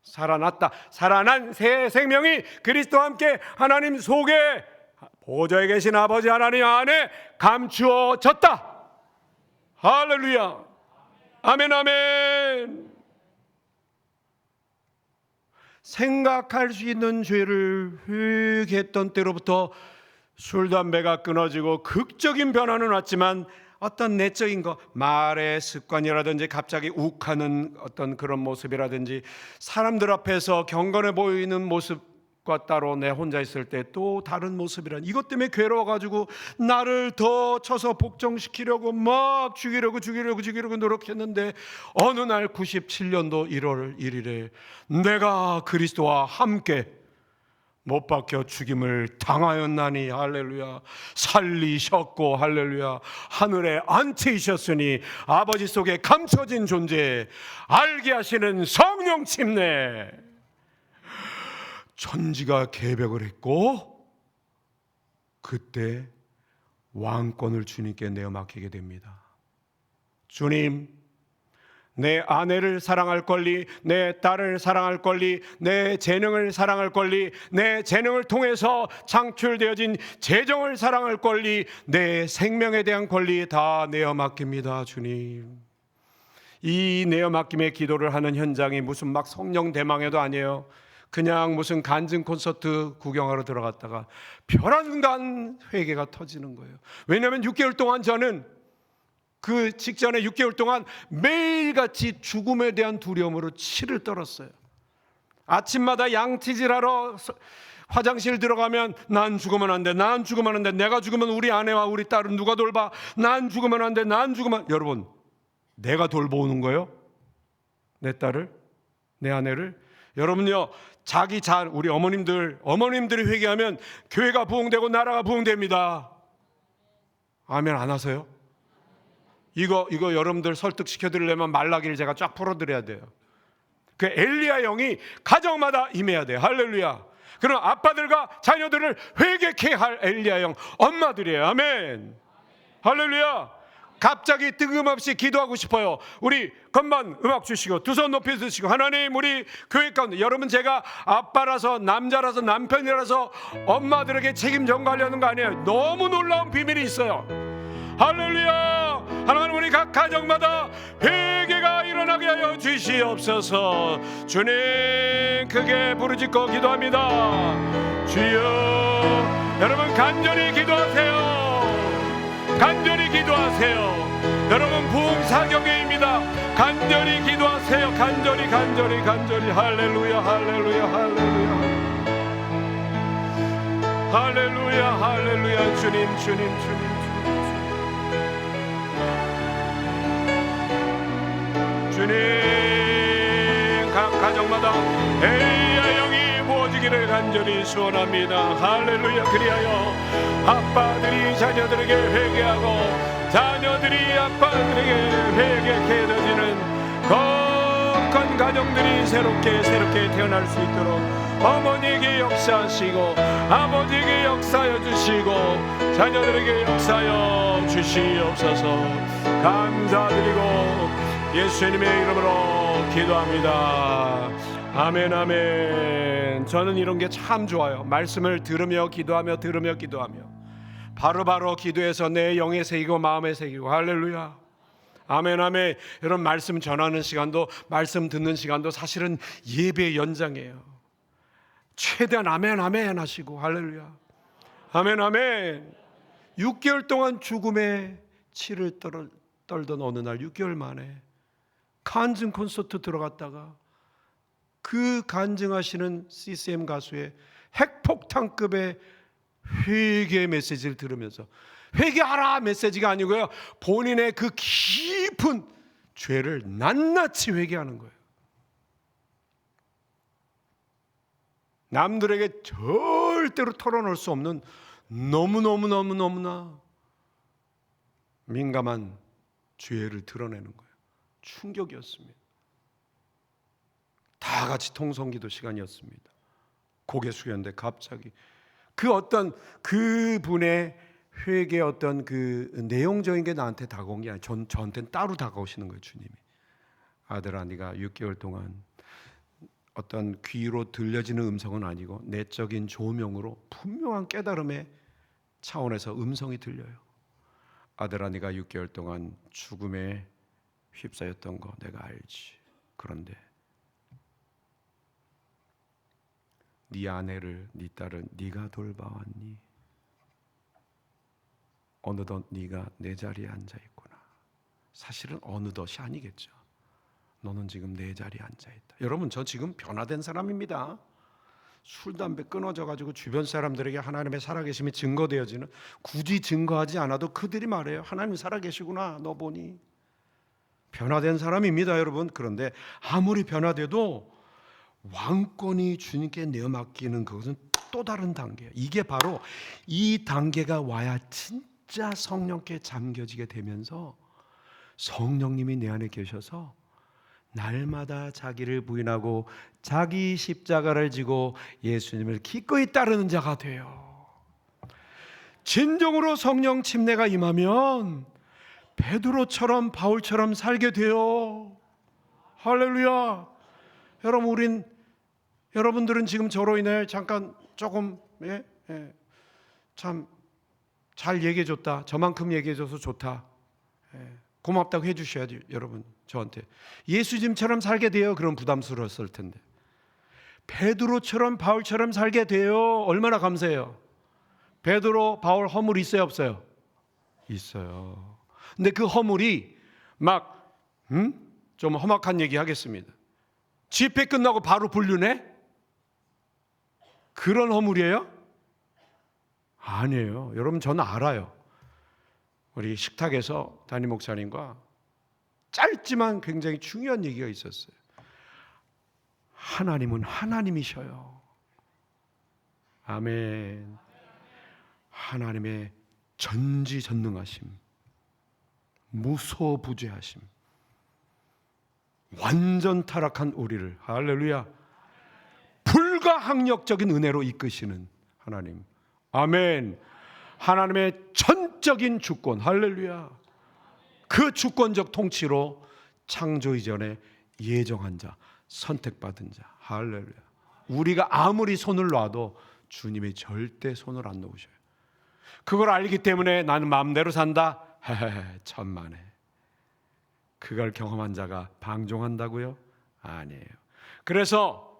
살아났다. 살아난 새 생명이 그리스도와 함께 하나님 속에 보좌에 계신 아버지 하나님 안에 감추어졌다. 할렐루야. 아멘 아멘. 생각할 수 있는 죄를 회개했던 때로부터 술, 담배가 끊어지고 극적인 변화는 왔지만 어떤 내적인 거, 말의 습관이라든지 갑자기 욱하는 어떤 그런 모습이라든지 사람들 앞에서 경건해 보이는 모습과 따로 내 혼자 있을 때 또 다른 모습이란, 이것 때문에 괴로워가지고 나를 더 쳐서 복종시키려고 막 죽이려고 노력했는데 어느 날 97년도 1월 1일에 내가 그리스도와 함께 못 박혀 죽임을 당하였나니 할렐루야. 살리셨고 할렐루야. 하늘에 앉히셨으니 아버지 속에 감춰진 존재 알게 하시는 성령 침례. 천지가 개벽을 했고 그때 왕권을 주님께 내어 맡기게 됩니다. 주님, 내 아내를 사랑할 권리, 내 딸을 사랑할 권리, 내 재능을 사랑할 권리, 내 재능을 통해서 창출되어진 재정을 사랑할 권리, 내 생명에 대한 권리 다 내어 맡깁니다. 주님, 이 내어 맡김의 기도를 하는 현장이 무슨 막 성령 대망회도 아니에요. 그냥 무슨 간증 콘서트 구경하러 들어갔다가 별안간 회개가 터지는 거예요. 왜냐하면 6개월 동안 저는 그 직전에 6개월 동안 매일같이 죽음에 대한 두려움으로 치를 떨었어요. 아침마다 양치질하러 화장실 들어가면 난 죽으면 안 돼, 난 죽으면 안 돼, 내가 죽으면 우리 아내와 우리 딸은 누가 돌봐, 난 죽으면 안 돼, 난 죽으면. 여러분, 내가 돌보는 거예요? 내 딸을? 내 아내를? 여러분요, 자기 우리 어머님들이 회개하면 교회가 부흥되고 나라가 부흥됩니다. 아멘 안 하세요? 이거 여러분들 설득시켜 드리려면 말라기를 제가 쫙 풀어드려야 돼요. 그 엘리야 영이 가정마다 임해야 돼요. 할렐루야. 그럼 아빠들과 자녀들을 회개케 할 엘리야 영 엄마들이에요. 아멘. 할렐루야. 갑자기 뜬금없이 기도하고 싶어요. 우리 건반 음악 주시고 두 손 높이 드시고, 하나님 우리 교회 가운데, 여러분 제가 아빠라서 남자라서 남편이라서 엄마들에게 책임 전가하려는 거 아니에요. 너무 놀라운 비밀이 있어요. 할렐루야. 하나님 우리 각 가정마다 회개가 일어나게 하여 주시옵소서. 주님 크게 부르짖고 기도합니다. 주여. 여러분 간절히 기도하세요. 간절히 기도하세요. 여러분 부흥 사경회입니다. 간절히 기도하세요. 간절히 할렐루야 할렐루야 할렐루야 할렐루야 할렐루야. 주님 각 가정마다 엘리야 영이 부어지기를 간절히 소원합니다. 할렐루야. 그리하여 아빠들이 자녀들에게 회개하고 자녀들이 아빠들에게 회개케 되어지는 거룩한 가정들이 새롭게 태어날 수 있도록 어머니에게 역사하시고 아버지에게 역사하여 주시고 자녀들에게 역사하여 주시옵소서. 감사드리고 예수님의 이름으로 기도합니다. 아멘 아멘. 저는 이런 게 참 좋아요. 말씀을 들으며 기도하며 바로바로 기도해서 내 영에 새기고 마음에 새기고. 할렐루야 아멘, 아멘. 여러분, 말씀 전하는 시간도, 말씀 듣는 시간도 사실은 예배의 연장이에요. 최대한 아멘, 아멘 하시고, 할렐루야. 아멘, 아멘. 6개월 동안 죽음의 치를 떨던 어느 날 6개월 만에 간증 콘서트 들어갔다가 그 간증하시는 CCM 가수의 핵폭탄급의 회개 메시지를 들으면서, 회개하라 메시지가 아니고요, 본인의 그 깊은 죄를 낱낱이 회개하는 거예요. 남들에게 절대로 털어놓을 수 없는 너무나 민감한 죄를 드러내는 거예요. 충격이었습니다. 다 같이 통성기도 시간이었습니다. 고개 숙였는데 갑자기 그분의 회개의 어떤 그 내용적인 게 나한테 다가온 게 아니라 저한테는 따로 다가오시는 거예요. 주님이, 아들아, 네가 6개월 동안 어떤 귀로 들려지는 음성은 아니고 내적인 조명으로 분명한 깨달음의 차원에서 음성이 들려요. 아들아, 네가 6개월 동안 죽음에 휩싸였던 거 내가 알지. 그런데 네 아내를, 네 딸을 네가 돌봐왔니? 어느덧 네가 내 자리에 앉아있구나. 사실은 어느덧이 아니겠죠. 너는 지금 내 자리에 앉아있다. 여러분, 저 지금 변화된 사람입니다. 술, 담배 끊어져가지고 주변 사람들에게 하나님의 살아계심이 증거되어지는, 굳이 증거하지 않아도 그들이 말해요. 하나님 살아계시구나, 너 보니. 변화된 사람입니다, 여러분. 그런데 아무리 변화돼도 왕권이 주님께 내어 맡기는 그것은 또 다른 단계예요. 이게 바로 이 단계가 와야 진짜 성령께 잠겨지게 되면서 성령님이 내 안에 계셔서 날마다 자기를 부인하고 자기 십자가를 지고 예수님을 기꺼이 따르는 자가 돼요. 진정으로 성령 침례가 임하면 베드로처럼 바울처럼 살게 돼요. 할렐루야. 여러분들은 지금 저로 인해 잠깐 조금 참 잘 얘기해줬다, 저만큼 얘기해줘서 좋다, 고맙다고 해주셔야죠. 여러분, 저한테 예수님처럼 살게 돼요. 그럼 부담스러웠을 텐데 베드로처럼 바울처럼 살게 돼요. 얼마나 감사해요. 베드로, 바울 허물 있어요, 없어요? 있어요. 근데 그 허물이 막 좀 험악한 얘기 하겠습니다. 집회 끝나고 바로 불륜해? 그런 허물이에요? 아니에요. 여러분, 저는 알아요. 우리 식탁에서 담임 목사님과 짧지만 굉장히 중요한 얘기가 있었어요. 하나님은 하나님이셔요. 아멘. 하나님의 전지전능하심, 무소부재하심, 완전 타락한 우리를, 할렐루야, 불가항력적인 은혜로 이끄시는 하나님. 아멘. 하나님의 전적인 주권, 할렐루야, 그 주권적 통치로 창조 이전에 예정한 자, 선택받은 자, 할렐루야. 우리가 아무리 손을 놔도 주님이 절대 손을 안 놓으셔요. 그걸 알기 때문에 나는 마음대로 산다? 천만에. 그걸 경험한 자가 방종한다고요? 아니에요. 그래서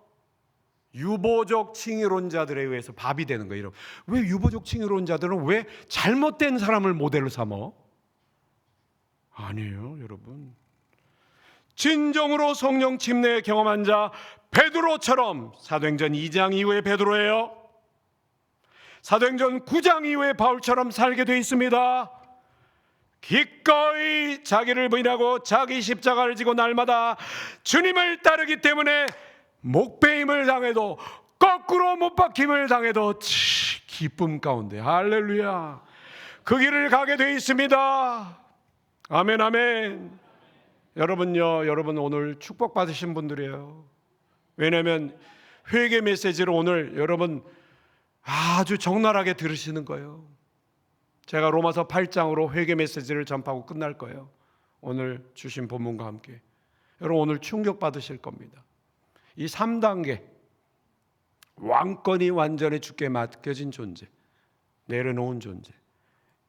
유보적 칭의론자들에 의해서 밥이 되는 거예요. 왜 유보적 칭의론자들은 왜 잘못된 사람을 모델로 삼어? 아니에요, 여러분. 진정으로 성령 침례 경험한 자 베드로처럼, 사도행전 2장 이후에 베드로예요. 사도행전 9장 이후에 바울처럼 살게 돼 있습니다. 기꺼이 자기를 부인하고 자기 십자가를 지고 날마다 주님을 따르기 때문에 목배임을 당해도, 거꾸로 못 박힘을 당해도 기쁨 가운데, 할렐루야, 그 길을 가게 돼 있습니다. 아멘, 아멘. 여러분요, 여러분 오늘 축복받으신 분들이에요. 왜냐하면 회개 메시지를 오늘 여러분 아주 적나라하게 들으시는 거예요. 제가 로마서 8장으로 회개 메시지를 전파하고 끝날 거예요. 오늘 주신 본문과 함께 여러분 오늘 충격받으실 겁니다. 이 3단계, 왕권이 완전히 주께 맡겨진 존재, 내려놓은 존재,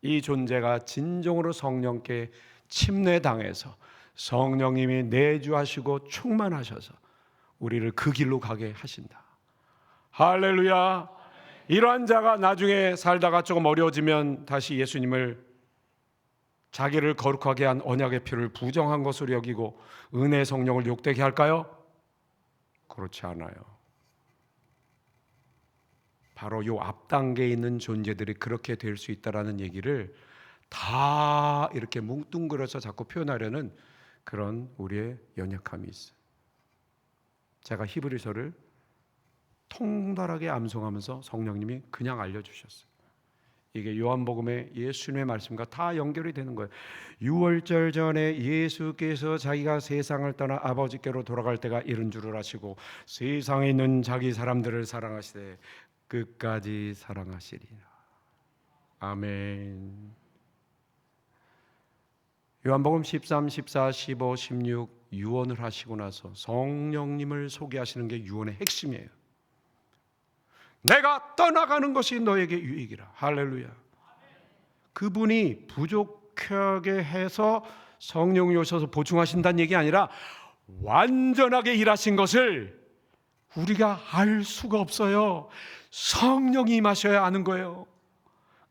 이 존재가 진정으로 성령께 침례당해서 성령님이 내주하시고 충만하셔서 우리를 그 길로 가게 하신다. 할렐루야. 이러한 자가 나중에 살다가 조금 어려워지면 다시 예수님을 자기를 거룩하게 한 언약의 피를 부정한 것으로 여기고 은혜의 성령을 욕되게 할까요? 그렇지 않아요. 바로 요 앞 단계에 있는 존재들이 그렇게 될 수 있다라는 얘기를 다 이렇게 뭉뚱그려서 자꾸 표현하려는 그런 우리의 연약함이 있어요. 제가 히브리서를 통달하게 암송하면서 성령님이 그냥 알려주셨어요. 이게 요한복음의 예수님의 말씀과 다 연결이 되는 거예요. 유월절 전에 예수께서 자기가 세상을 떠나 아버지께로 돌아갈 때가 이른 줄을 아시고 세상에 있는 자기 사람들을 사랑하시되 끝까지 사랑하시리라. 아멘. 요한복음 13, 14, 15, 16 유언을 하시고 나서 성령님을 소개하시는 게 유언의 핵심이에요. 내가 떠나가는 것이 너에게 유익이라. 할렐루야. 그분이 부족하게 해서 성령이 오셔서 보충하신다는 얘기 아니라 완전하게 일하신 것을 우리가 알 수가 없어요. 성령이 임하셔야 아는 거예요.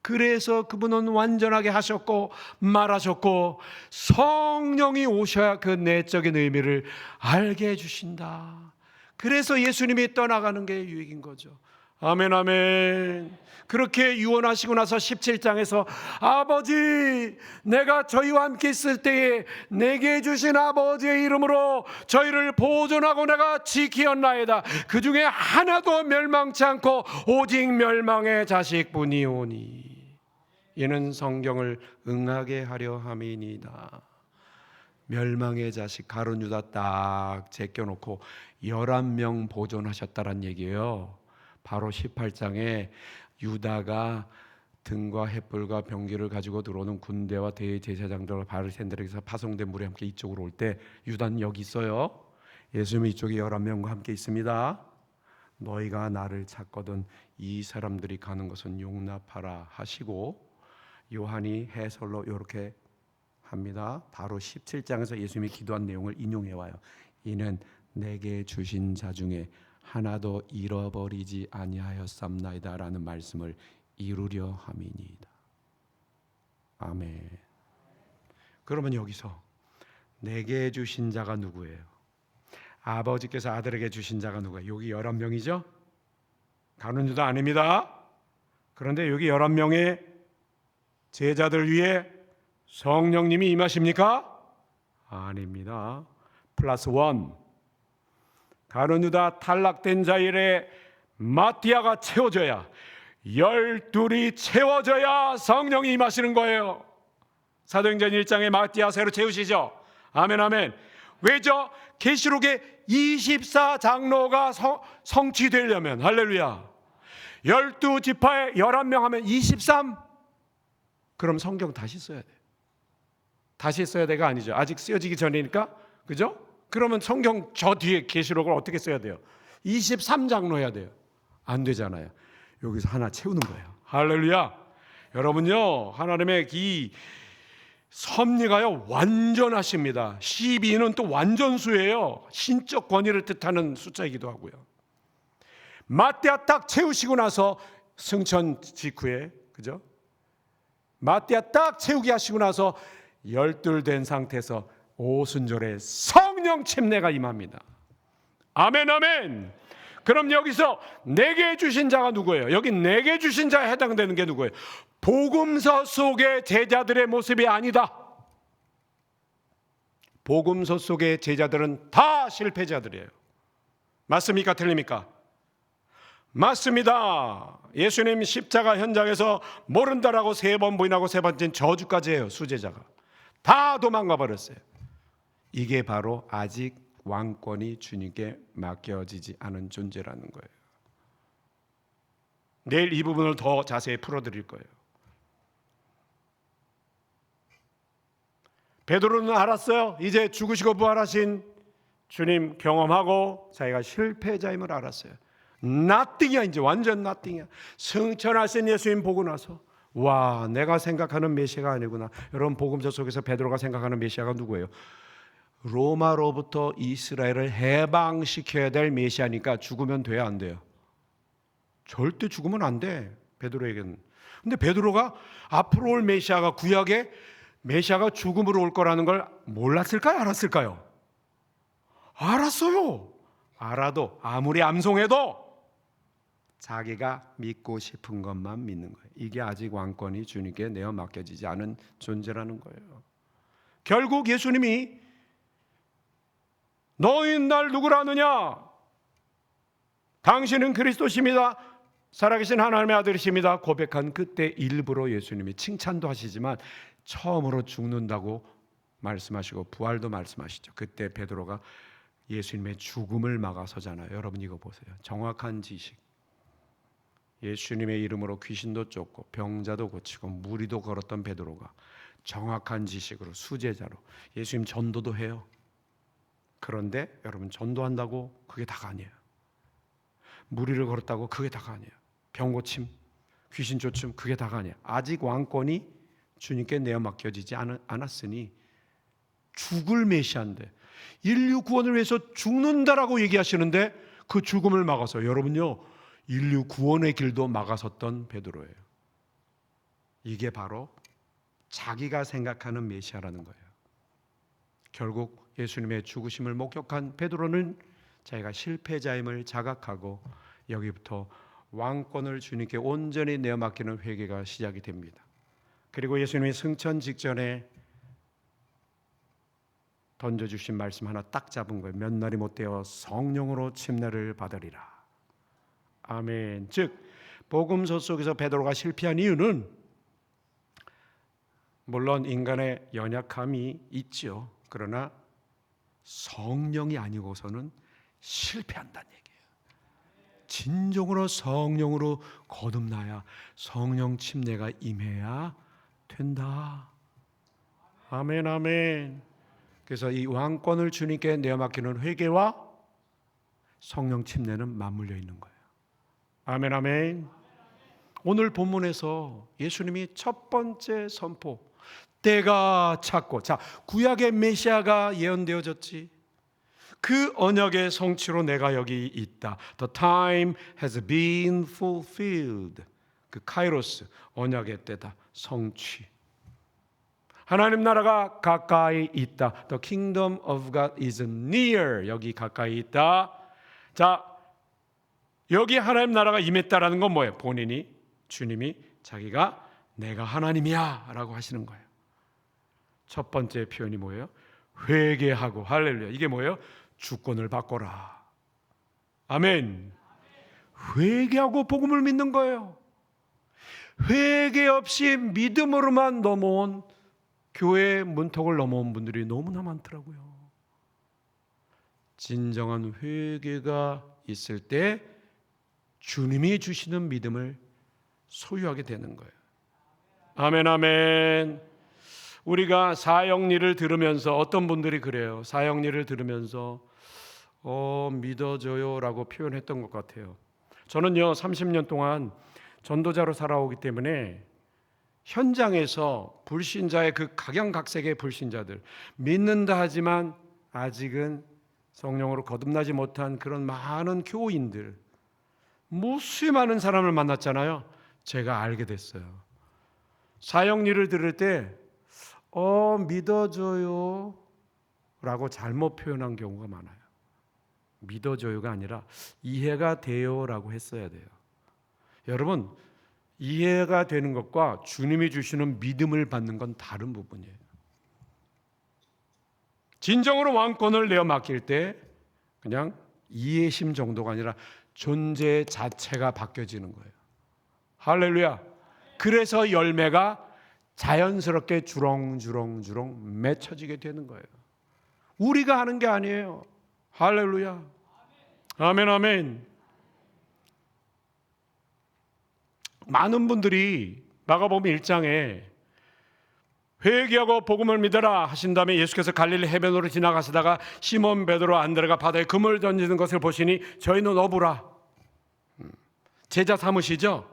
그래서 그분은 완전하게 하셨고 말하셨고 성령이 오셔야 그 내적인 의미를 알게 해주신다. 그래서 예수님이 떠나가는 게 유익인 거죠. 아멘 아멘. 그렇게 유언하시고 나서 17장에서 아버지 내가 저희와 함께 있을 때에 내게 주신 아버지의 이름으로 저희를 보존하고 내가 지키었나이다. 그 중에 하나도 멸망치 않고 오직 멸망의 자식뿐이오니 이는 성경을 응하게 하려 함이니이다. 멸망의 자식 가룟 유다 딱 제껴놓고 11명 보존하셨다란 얘기예요. 바로 18장에 유다가 등과 횃불과 병기를 가지고 들어오는 군대와 대제사장들과 바리새인들에게서 파송된 무리 함께 이쪽으로 올 때 유다는 여기 있어요. 예수님이 이쪽에 11명과 함께 있습니다. 너희가 나를 찾거든 이 사람들이 가는 것은 용납하라 하시고 요한이 해설로 이렇게 합니다. 바로 17장에서 예수님이 기도한 내용을 인용해 와요. 이는 내게 주신 자 중에 하나도 잃어버리지 아니하였삼나이다 라는 말씀을 이루려 함이니이다. 아멘. 그러면 여기서 내게 주신 자가 누구예요? 아버지께서 아들에게 주신 자가 누구예요? 여기 11명이죠? 가룟 유다 아닙니다. 그런데 여기 11명의 제자들 위에 성령님이 임하십니까? 아닙니다. 플러스 원. 가룟 유다 탈락된 자일에 마띠아가 채워져야 12이 채워져야 성령이 임하시는 거예요. 사도행전 1장에 마띠아 새로 채우시죠. 아멘 아멘. 왜죠? 계시록의 24장로가 성취되려면 할렐루야 12지파에 11명 하면 23. 그럼 성경 다시 써야 돼요. 다시 써야 돼가 아니죠. 아직 쓰여지기 전이니까. 그죠? 그러면 성경 저 뒤에 계시록을 어떻게 써야 돼요? 23장로 해야 돼요. 안 되잖아요. 여기서 하나 채우는 거예요. 할렐루야. 여러분요, 하나님의 이 섭리가요 완전하십니다. 12는 또 완전수예요. 신적 권위를 뜻하는 숫자이기도 하고요. 마띠아 딱 채우시고 나서 승천 직후에, 그죠? 마띠아 딱 채우게 하시고 나서 12 된 상태에서 오순절에 성령 침례가 임합니다. 아멘 아멘. 그럼 여기서 내게 주신 자가 누구예요? 여기 내게 주신 자에 해당되는 게 누구예요? 복음서 속의 제자들의 모습이 아니다. 복음서 속의 제자들은 다 실패자들이에요. 맞습니까? 틀립니까? 맞습니다. 예수님 십자가 현장에서 모른다라고 3번 부인하고 3번째는 저주까지 해요. 수제자가 다 도망가 버렸어요. 이게 바로 아직 왕권이 주님께 맡겨지지 않은 존재라는 거예요. 내일 이 부분을 더 자세히 풀어드릴 거예요. 베드로는 알았어요. 이제 죽으시고 부활하신 주님 경험하고 자기가 실패자임을 알았어요. nothing이야. 이제 완전 nothing이야. 승천하신 예수님 보고 나서 와, 내가 생각하는 메시아가 아니구나. 여러분, 복음서 속에서 베드로가 생각하는 메시아가 누구예요? 로마로부터 이스라엘을 해방시켜야 될 메시아니까 죽으면 돼야 안 돼요? 절대 죽으면 안 돼, 베드로에게는. 근데 베드로가 앞으로 올 메시아가, 구약의 메시아가 죽음으로 올 거라는 걸 몰랐을까요? 알았을까요? 알았어요. 알아도 아무리 암송해도 자기가 믿고 싶은 것만 믿는 거예요. 이게 아직 왕권이 주님께 내어 맡겨지지 않은 존재라는 거예요. 결국 예수님이 너희 날 누구라 하느냐? 당신은 그리스도십니다. 살아계신 하나님의 아들이십니다. 고백한 그때 일부러 예수님이 칭찬도 하시지만 처음으로 죽는다고 말씀하시고 부활도 말씀하시죠. 그때 베드로가 예수님의 죽음을 막아서잖아요. 여러분 이거 보세요. 정확한 지식. 예수님의 이름으로 귀신도 쫓고 병자도 고치고 무리도 걸었던 베드로가 정확한 지식으로 수제자로 예수님 전도도 해요. 그런데 여러분, 전도한다고 그게 다가 아니에요. 무리를 걸었다고 그게 다가 아니에요. 병 고침, 귀신 쫓음, 그게 다가 아니에요. 아직 왕권이 주님께 내어 맡겨지지 않았으니 죽을 메시아인데, 인류 구원을 위해서 죽는다라고 얘기하시는데 그 죽음을 막아서, 여러분요, 인류 구원의 길도 막아섰던 베드로예요. 이게 바로 자기가 생각하는 메시아라는 거예요. 결국 예수님의 죽으심을 목격한 베드로는 자기가 실패자임을 자각하고 여기부터 왕권을 주님께 온전히 내어 맡기는 회개가 시작이 됩니다. 그리고 예수님이 승천 직전에 던져주신 말씀 하나 딱 잡은 거예요. 몇 날이 못되어 성령으로 침례를 받으리라. 아멘. 즉 복음서 속에서 베드로가 실패한 이유는 물론 인간의 연약함이 있죠. 그러나 성령이 아니고서는 실패한다는 얘기예요. 진정으로 성령으로 거듭나야, 성령 침례가 임해야 된다. 아멘, 아멘. 그래서 이 왕권을 주님께 내어 맡기는 회개와 성령 침례는 맞물려 있는 거예요. 아멘, 아멘. 오늘 본문에서 예수님이 첫 번째 선포, 때가 찼고, 자, 구약의 메시아가 예언되어졌지. 그 언약의 성취로 내가 여기 있다. The time has been fulfilled. 그 카이로스, 언약의 때다. 성취. 하나님 나라가 가까이 있다. The kingdom of God is near. 여기 가까이 있다. 자, 여기 하나님 나라가 임했다라는 건 뭐예요? 본인이, 주님이 자기가 내가 하나님이야 라고 하시는 거예요. 첫 번째 표현이 뭐예요? 회개하고, 할렐루야. 이게 뭐예요? 주권을 바꿔라. 아멘. 회개하고 복음을 믿는 거예요. 회개 없이 믿음으로만 넘어온, 교회의 문턱을 넘어온 분들이 너무나 많더라고요. 진정한 회개가 있을 때 주님이 주시는 믿음을 소유하게 되는 거예요. 아멘, 아멘. 우리가 사형리를 들으면서 어떤 분들이 그래요. 사형리를 들으면서 믿어줘요 라고 표현했던 것 같아요. 저는요 30년 동안 전도자로 살아오기 때문에 현장에서 불신자의 그 각양각색의 불신자들, 믿는다 하지만 아직은 성령으로 거듭나지 못한 그런 많은 교인들, 무수히 많은 사람을 만났잖아요. 제가 알게 됐어요. 사형리를 들을 때 믿어줘요 라고 잘못 표현한 경우가 많아요. 믿어줘요가 아니라 이해가 돼요 라고 했어야 돼요. 여러분, 이해가 되는 것과 주님이 주시는 믿음을 받는 건 다른 부분이에요. 진정으로 왕권을 내어 맡길 때 그냥 이해심 정도가 아니라 존재 자체가 바뀌어지는 거예요. 할렐루야. 그래서 열매가 자연스럽게 주렁주렁 맺혀지게 되는 거예요. 우리가 하는 게 아니에요. 할렐루야. 아멘, 아멘. 많은 분들이 마가복음 1장에 회개하고 복음을 믿어라 하신 다음에 예수께서 갈릴리 해변으로 지나가시다가 시몬 베드로 안드레가 바다에 금을 던지는 것을 보시니 저희는 어부라. 제자 삼으시죠?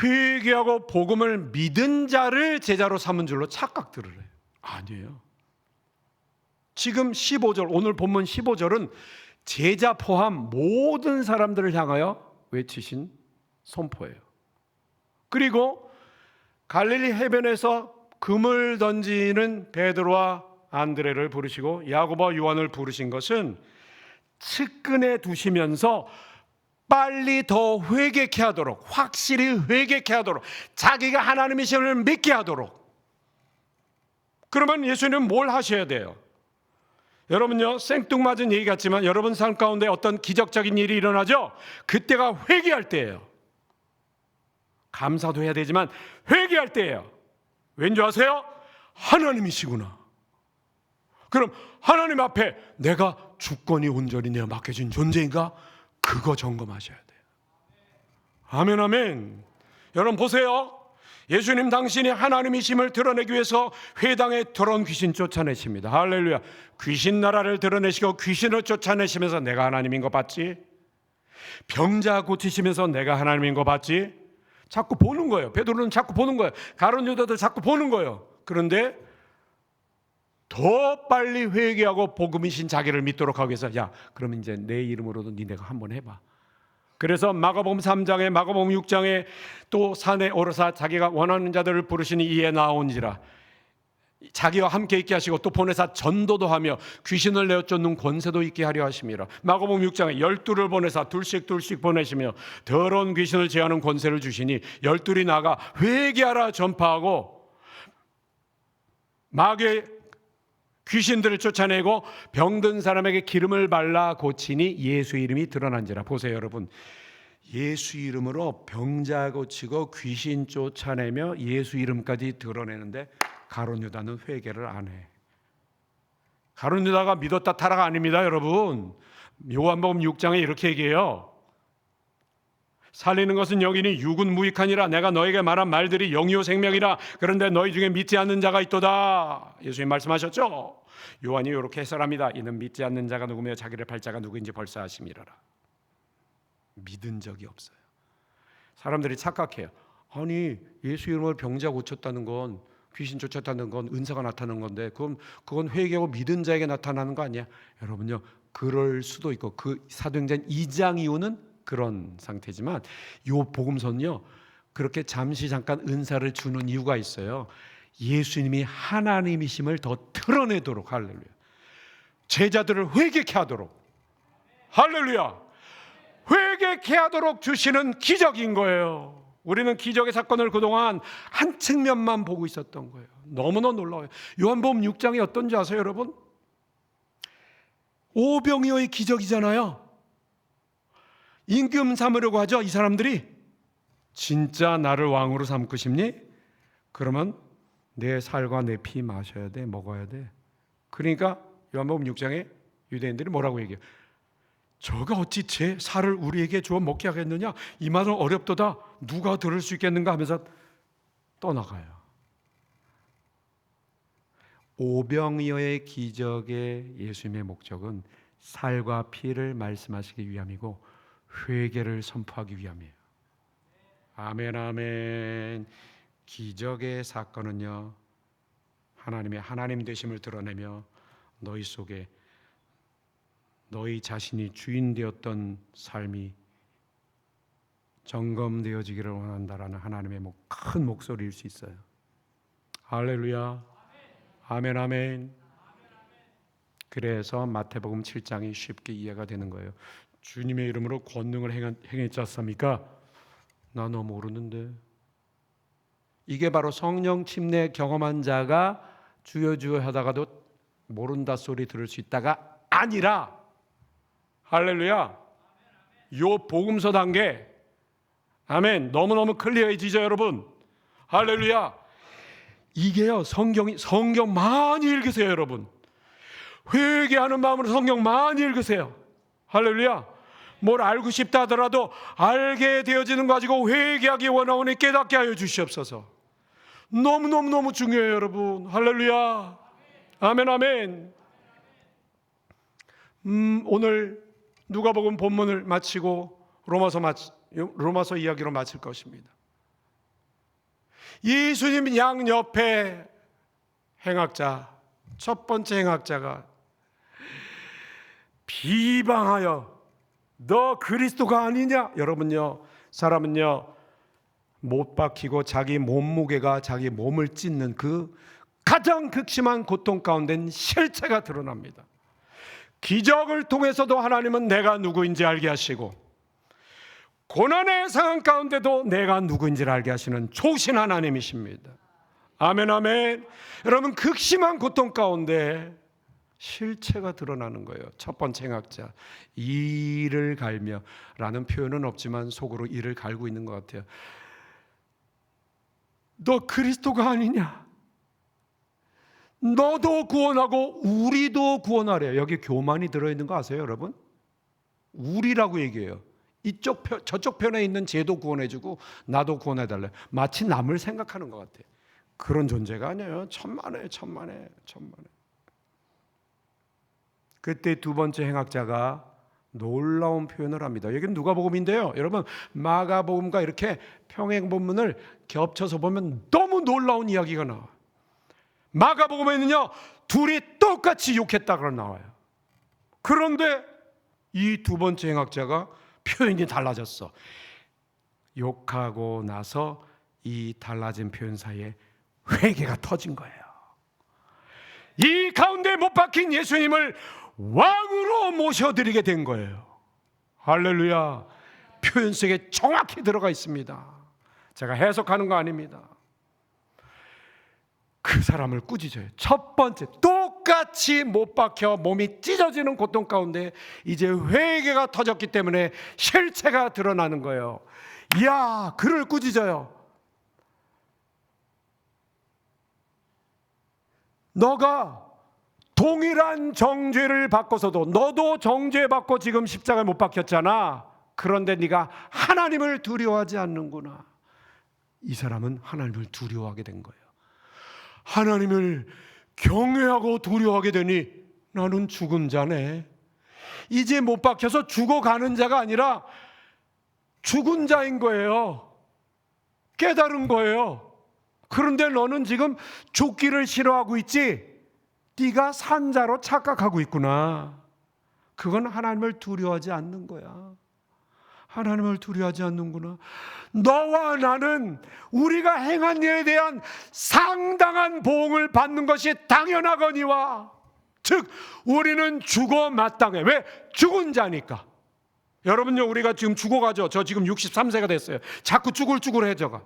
회개하고 복음을 믿은 자를 제자로 삼은 줄로 착각들을 해요. 아니에요. 지금 15절, 오늘 본문 15절은 제자 포함 모든 사람들을 향하여 외치신 선포예요. 그리고 갈릴리 해변에서 금을 던지는 베드로와 안드레를 부르시고 야고보와 요한을 부르신 것은 측근에 두시면서 빨리 더 회개케 하도록, 확실히 회개케 하도록, 자기가 하나님의 신을 믿게 하도록. 그러면 예수님은 뭘 하셔야 돼요? 여러분요, 생뚱맞은 얘기 같지만 여러분 삶 가운데 어떤 기적적인 일이 일어나죠? 그때가 회개할 때예요. 감사도 해야 되지만 회개할 때예요. 왠지 아세요? 하나님이시구나. 그럼 하나님 앞에 내가 주권이 온전히 내가 맡겨진 존재인가? 그거 점검하셔야 돼요. 아멘, 아멘. 여러분 보세요. 예수님 당신이 하나님이심을 드러내기 위해서 회당에 들어온 귀신 쫓아내십니다. 할렐루야. 귀신 나라를 드러내시고 귀신을 쫓아내시면서 내가 하나님인 거 봤지? 병자 고치시면서 내가 하나님인 거 봤지? 자꾸 보는 거예요. 베드로는 자꾸 보는 거예요. 가룟 유다도 자꾸 보는 거예요. 그런데 더 빨리 회개하고 복음이신 자기를 믿도록 하기 위해서 야, 그러면 이제 내 이름으로도 니네가 한번 해봐. 그래서 마가복음 3장에 마가복음 6장에 또 산에 오르사 자기가 원하는 자들을 부르시니 이에 나온지라. 자기와 함께 있게 하시고 또 보내사 전도도 하며 귀신을 내어 쫓는 권세도 있게 하려 하심이라. 마가복음 6장에 12를 보내사 둘씩 보내시며 더러운 귀신을 제하는 권세를 주시니 12이 나가 회개하라 전파하고 마귀의 귀신들을 쫓아내고 병든 사람에게 기름을 발라 고치니 예수 이름이 드러난지라. 보세요 여러분, 예수 이름으로 병자 고치고 귀신 쫓아내며 예수 이름까지 드러내는데 가룟 유다는 회개를 안 해. 가룟 유다가 믿었다 타라가 아닙니다 여러분. 요한복음 6장에 이렇게 얘기해요. 살리는 것은 영이니 육은 무익하니라. 내가 너에게 말한 말들이 영이요 생명이라. 그런데 너희 중에 믿지 않는 자가 있도다. 예수님 말씀하셨죠. 요한이 이렇게 해설합니다. 이는 믿지 않는 자가 누구며 자기를 팔 자가 누구인지 벌써 아심이라라. 믿은 적이 없어요. 사람들이 착각해요. 아니 예수 이름으로 병자 고쳤다는 건, 귀신 쫓았다는 건 은사가 나타나는 건데 그건 회개하고 믿은 자에게 나타나는 거 아니야? 여러분요, 그럴 수도 있고 그 사도행전 2장 이후는 그런 상태지만 요 복음서는요 그렇게 잠시 잠깐 은사를 주는 이유가 있어요. 예수님이 하나님이심을 더 드러내도록. 할렐루야. 제자들을 회개케 하도록. 할렐루야. 회개케 하도록 주시는 기적인 거예요. 우리는 기적의 사건을 그동안 한 측면만 보고 있었던 거예요. 너무나 놀라워요. 요한복음 6장이 어떤지 아세요 여러분? 오병이어의 기적이잖아요. 임금 삼으려고 하죠. 이 사람들이 진짜 나를 왕으로 삼고 싶니? 그러면 내 살과 내 피 마셔야 돼, 먹어야 돼. 그러니까 요한복음 6장에 유대인들이 뭐라고 얘기해요? 저가 어찌 제 살을 우리에게 주어 먹게 하겠느냐? 이 말은 어렵도다. 누가 들을 수 있겠는가 하면서 떠나가요. 오병이어의 기적의 예수님의 목적은 살과 피를 말씀하시기 위함이고 회개를 선포하기 위함이에요. 아멘, 아멘. 기적의 사건은요 하나님의 하나님 되심을 드러내며 너희 속에 너희 자신이 주인 되었던 삶이 점검되어지기를 원한다라는 하나님의 큰 목소리일 수 있어요. 할렐루야. 아멘, 아멘. 그래서 마태복음 7장이 쉽게 이해가 되는 거예요. 주님의 이름으로 권능을 행했지 않습니까? 나 너무 모르는데. 이게 바로 성령 침례 경험한 자가 주여 주여 하다가도 모른다 소리 들을 수 있다가 아니라, 할렐루야, 요 복음서 단계, 아멘, 너무너무 클리어해지죠 여러분. 할렐루야. 이게요 성경 많이 읽으세요 여러분. 회개하는 마음으로 성경 많이 읽으세요. 할렐루야. 뭘 알고 싶다 하더라도 알게 되어지는 거 가지고 회개하기 원하오니 깨닫게 하여 주시옵소서. 너무너무 중요해요 여러분. 할렐루야. 아멘, 아멘. 오늘 누가복음 본문을 마치고 로마서 이야기로 마칠 것입니다. 예수님 양옆에 행악자, 첫 번째 행악자가 비방하여 너 그리스도가 아니냐? 여러분요, 사람은요 못 박히고 자기 몸무게가 자기 몸을 찢는 그 가장 극심한 고통 가운데는 실체가 드러납니다. 기적을 통해서도 하나님은 내가 누구인지 알게 하시고, 고난의 상황 가운데도 내가 누구인지를 알게 하시는 좋으신 하나님이십니다. 아멘, 아멘. 여러분, 극심한 고통 가운데 실체가 드러나는 거예요. 첫 번째 행악자, 이를 갈며 라는 표현은 없지만 속으로 이를 갈고 있는 것 같아요. 너 그리스도가 아니냐? 너도 구원하고 우리도 구원하래. 여기 교만이 들어있는 거 아세요, 여러분? 우리라고 얘기해요. 저쪽 편에 있는 쟤도 구원해주고 나도 구원해달래. 마치 남을 생각하는 것 같아요. 그런 존재가 아니에요. 천만에. 그때 두 번째 행악자가 놀라운 표현을 합니다. 여기는 누가복음인데요, 여러분, 마가복음과 이렇게 평행본문을 겹쳐서 보면 너무 놀라운 이야기가 나와요. 마가복음에는요 둘이 똑같이 욕했다고 나와요. 그런데 이 두 번째 행악자가 표현이 달라졌어. 욕하고 나서 이 달라진 표현 사이에 회개가 터진 거예요. 이 가운데 못 박힌 예수님을 왕으로 모셔드리게 된 거예요. 할렐루야. 표현 속에 정확히 들어가 있습니다. 제가 해석하는 거 아닙니다. 그 사람을 꾸짖어요. 첫 번째, 똑같이 못 박혀 몸이 찢어지는 고통 가운데 이제 회개가 터졌기 때문에 실체가 드러나는 거예요. 이야, 그를 꾸짖어요. 너가 동일한 정죄를 받고서도 너도 정죄받고 지금 십자가에 못 박혔잖아. 그런데 네가 하나님을 두려워하지 않는구나. 이 사람은 하나님을 두려워하게 된 거예요. 하나님을 경외하고 두려워하게 되니 나는 죽은 자네. 이제 못 박혀서 죽어가는 자가 아니라 죽은 자인 거예요. 깨달은 거예요. 그런데 너는 지금 죽기를 싫어하고 있지? 네가 산 자로 착각하고 있구나. 그건 하나님을 두려워하지 않는 거야. 하나님을 두려워하지 않는구나. 너와 나는 우리가 행한 일에 대한 상당한 보응을 받는 것이 당연하거니와, 즉 우리는 죽어 마땅해. 왜? 죽은 자니까. 여러분요, 우리가 지금 죽어가죠. 저 지금 63세가 됐어요. 자꾸 쭈글쭈글해져가.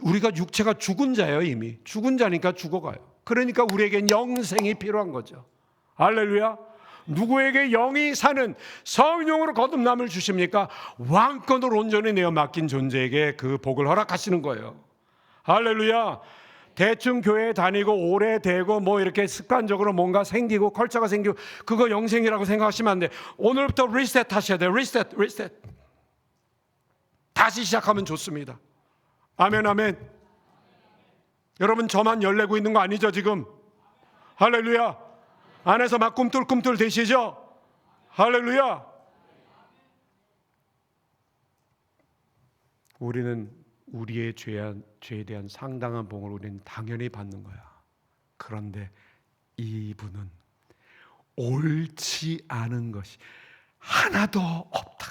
우리가 육체가 죽은 자예요. 이미 죽은 자니까 죽어가요. 그러니까 우리에겐 영생이 필요한 거죠. 할렐루야. 누구에게 영이 사는 성령으로 거듭남을 주십니까? 왕권으로 온전히 내어 맡긴 존재에게 그 복을 허락하시는 거예요. 할렐루야. 대충 교회 다니고 오래 되고 뭐 이렇게 습관적으로 뭔가 생기고 컬처가 생기고 그거 영생이라고 생각하시면 안 돼. 오늘부터 리셋 하셔야 돼요. 리셋. 다시 시작하면 좋습니다. 아멘, 아멘. 여러분, 저만 열내고 있는 거 아니죠 지금? 할렐루야. 안에서 막 꿈틀꿈틀 되시죠? 할렐루야. 우리는 우리의 죄에 대한 상당한 봉을 우리는 당연히 받는 거야. 그런데 이분은 옳지 않은 것이 하나도 없다.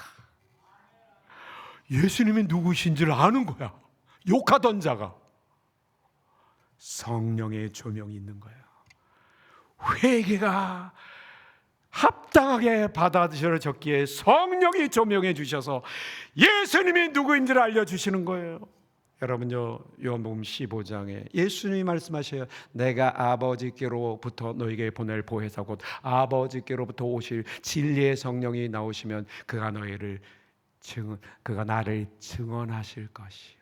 예수님이 누구신지를 아는 거야. 욕하던 자가. 성령의 조명이 있는 거야. 회개가 합당하게 받아들여졌기에 성령이 조명해 주셔서 예수님이 누구인지를 알려주시는 거예요. 여러분요, 요한복음 15장에 예수님이 말씀하셔요. 내가 아버지께로부터 너에게 보낼 보혜사 곧 아버지께로부터 오실 진리의 성령이 나오시면 그가 나를 증언하실 것이요.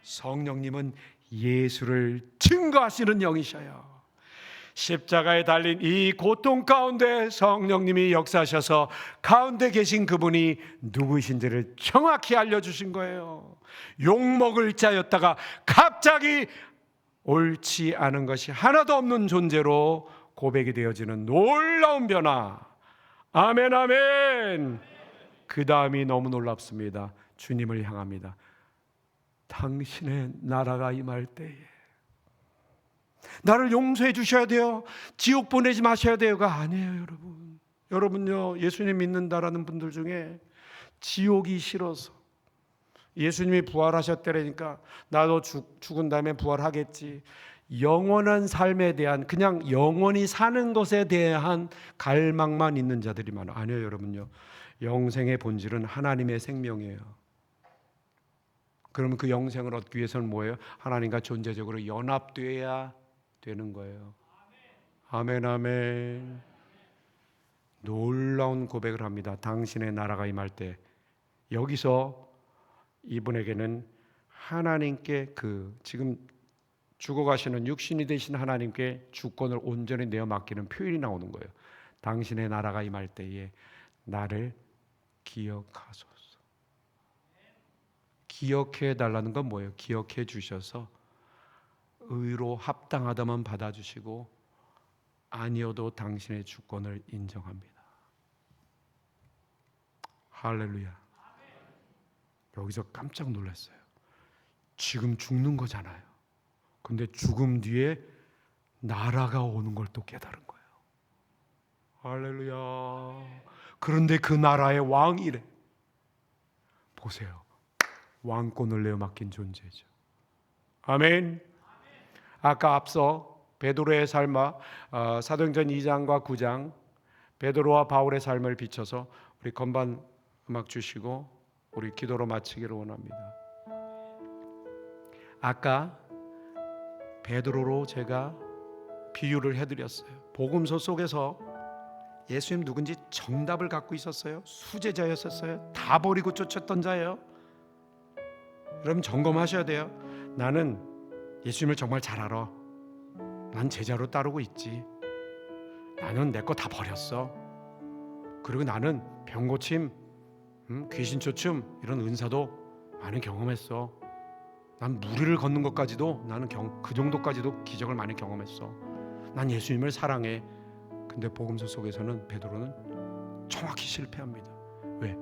성령님은 예수를 증거하시는 영이셔요. 십자가에 달린 이 고통 가운데 성령님이 역사하셔서 가운데 계신 그분이 누구이신지를 정확히 알려주신 거예요. 욕먹을 자였다가 갑자기 옳지 않은 것이 하나도 없는 존재로 고백이 되어지는 놀라운 변화. 아멘, 아멘. 그 다음이 너무 놀랍습니다. 주님을 향합니다. 당신의 나라가 임할 때에 나를 용서해 주셔야 돼요, 지옥 보내지 마셔야 돼요가 아니에요. 여러분요, 예수님 믿는다라는 분들 중에 지옥이 싫어서 예수님이 부활하셨다니까 나도 죽은 다음에 부활하겠지, 영원한 삶에 대한, 그냥 영원히 사는 것에 대한 갈망만 있는 자들이 많아요. 아니에요 여러분요, 영생의 본질은 하나님의 생명이에요. 그러면 그 영생을 얻기 위해서는 뭐예요? 하나님과 존재적으로 연합되어야 되는 거예요. 아멘, 아멘. 놀라운 고백을 합니다. 당신의 나라가 임할 때. 여기서 이분에게는 하나님께 지금 죽어가시는 육신이 되신 하나님께 주권을 온전히 내어 맡기는 표현이 나오는 거예요. 당신의 나라가 임할 때에 나를 기억하소서. 기억해 달라는 건 뭐예요? 기억해 주셔서 의로 합당하다면 받아주시고 아니어도 당신의 주권을 인정합니다. 할렐루야. 여기서 깜짝 놀랐어요. 지금 죽는 거잖아요. 근데 죽음 뒤에 나라가 오는 걸 또 깨달은 거예요. 할렐루야. 그런데 그 나라의 왕이래. 보세요, 왕권을 내어 맡긴 존재죠. 아멘. 아까 앞서 베드로의 삶과 사도행전 2장과 9장 베드로와 바울의 삶을 비춰서 우리 건반 음악 주시고 우리 기도로 마치기를 원합니다. 아까 베드로로 제가 비유를 해드렸어요. 복음서 속에서 예수님 누군지 정답을 갖고 있었어요. 수제자였었어요. 다 버리고 쫓았던 자예요. 여러분 점검하셔야 돼요. 나는 예수님을 정말 잘 알아. 난 제자로 따르고 있지. 나는 내 거 다 버렸어. 그리고 나는 병고침, 귀신 쫓음 이런 은사도 많이 경험했어. 난 무리를 걷는 것까지도 나는 그 정도까지도 기적을 많이 경험했어. 난 예수님을 사랑해. 근데 복음서 속에서는 베드로는 정확히 실패합니다. 왜?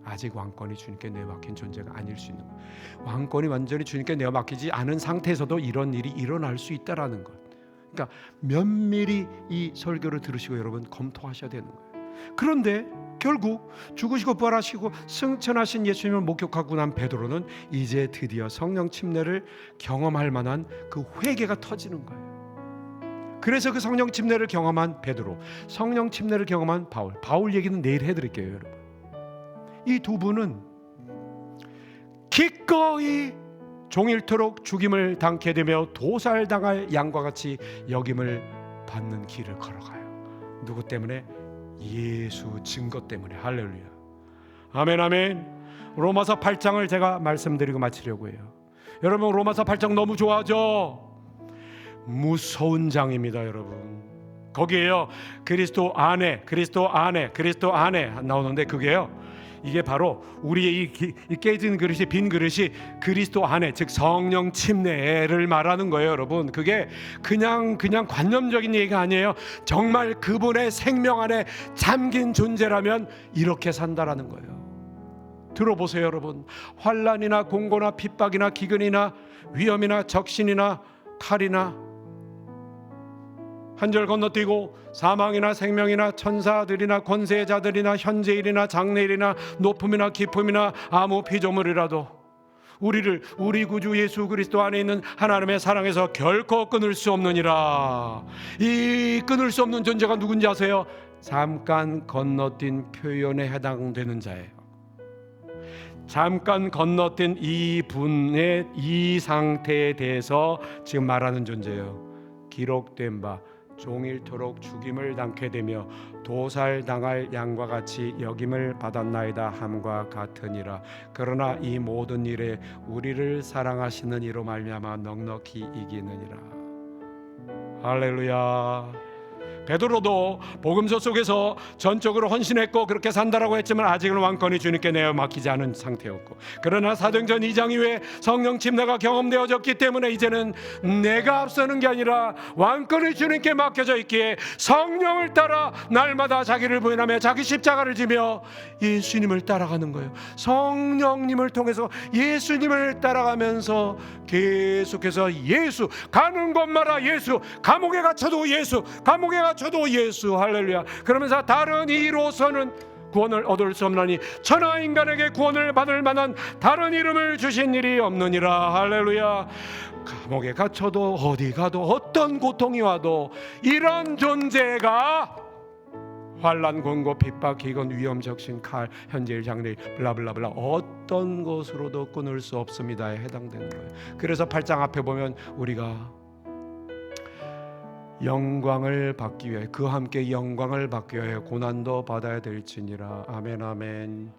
아직 왕권이 주님께 내어맡긴 존재가 아닐 수 있는 거예요. 왕권이 완전히 주님께 내어맡기지 않은 상태에서도 이런 일이 일어날 수 있다라는 것. 그러니까 면밀히 이 설교를 들으시고 여러분 검토하셔야 되는 거예요. 그런데 결국 죽으시고 부활하시고 승천하신 예수님을 목격하고 난 베드로는 이제 드디어 성령 침례를 경험할 만한 그 회개가 터지는 거예요. 그래서 그 성령 침례를 경험한 베드로, 성령 침례를 경험한 바울 얘기는 내일 해드릴게요. 여러분, 이 두 분은 기꺼이 종일토록 죽임을 당케 되며 도살당할 양과 같이 여김을 받는 길을 걸어가요. 누구 때문에? 예수 증거 때문에. 할렐루야. 아멘, 아멘. 로마서 8장을 제가 말씀드리고 마치려고 해요. 여러분, 로마서 8장 너무 좋아하죠? 무서운 장입니다. 여러분, 거기에요 그리스도 안에 나오는데 그게요, 이게 바로 우리의 이 깨진 그릇이, 빈 그릇이 그리스도 안에, 즉 성령 침례를 말하는 거예요. 여러분, 그게 그냥 관념적인 얘기가 아니에요. 정말 그분의 생명 안에 잠긴 존재라면 이렇게 산다라는 거예요. 들어보세요 여러분. 환난이나 공고나 핍박이나 기근이나 위험이나 적신이나 칼이나 한절 건너뛰고 사망이나 생명이나 천사들이나 권세자들이나 현재일이나 장래일이나 높음이나 깊음이나 아무 피조물이라도 우리 구주 예수 그리스도 안에 있는 하나님의 사랑에서 결코 끊을 수 없느니라. 이 끊을 수 없는 존재가 누군지 아세요? 잠깐 건너뛴 표현에 해당되는 자예요. 잠깐 건너뛴 이 분의 이 상태에 대해서 지금 말하는 존재예요. 기록된 바 종일토록 죽임을 당케 되며 도살당할 양과 같이 여김을 받았나이다 함과 같으니라. 그러나 이 모든 일에 우리를 사랑하시는 이로 말미암아 넉넉히 이기느니라. 할렐루야. 베드로도 복음서 속에서 전적으로 헌신했고 그렇게 산다라고 했지만 아직은 완전히 주님께 내어 맡기지 않은 상태였고, 그러나 사도행전 2장 이후에 성령 침례가 경험되어졌기 때문에 이제는 내가 앞서는 게 아니라 완전히 주님께 맡겨져 있기에 성령을 따라 날마다 자기를 부인하며 자기 십자가를 지며 예수님을 따라가는 거예요. 성령님을 통해서 예수님을 따라가면서 계속해서 예수, 가는 곳마다 예수, 감옥에 갇혀도 예수, 감옥에 갇혀도 예수. 할렐루야. 그러면서 다른 이로서는 구원을 얻을 수 없나니 천하 인간에게 구원을 받을 만한 다른 이름을 주신 일이 없느니라. 할렐루야. 감옥에 갇혀도 어디 가도 어떤 고통이 와도 이런 존재가 환난, 권고, 핍박, 기근, 위험, 적신, 칼, 현재일, 장래일, 블라블라블라 어떤 것으로도 끊을 수 없습니다에 해당되는 거예요. 그래서 8장 앞에 보면 우리가 영광을 받기 위해, 그와 함께 영광을 받기 위해 고난도 받아야 될지니라. 아멘 아멘.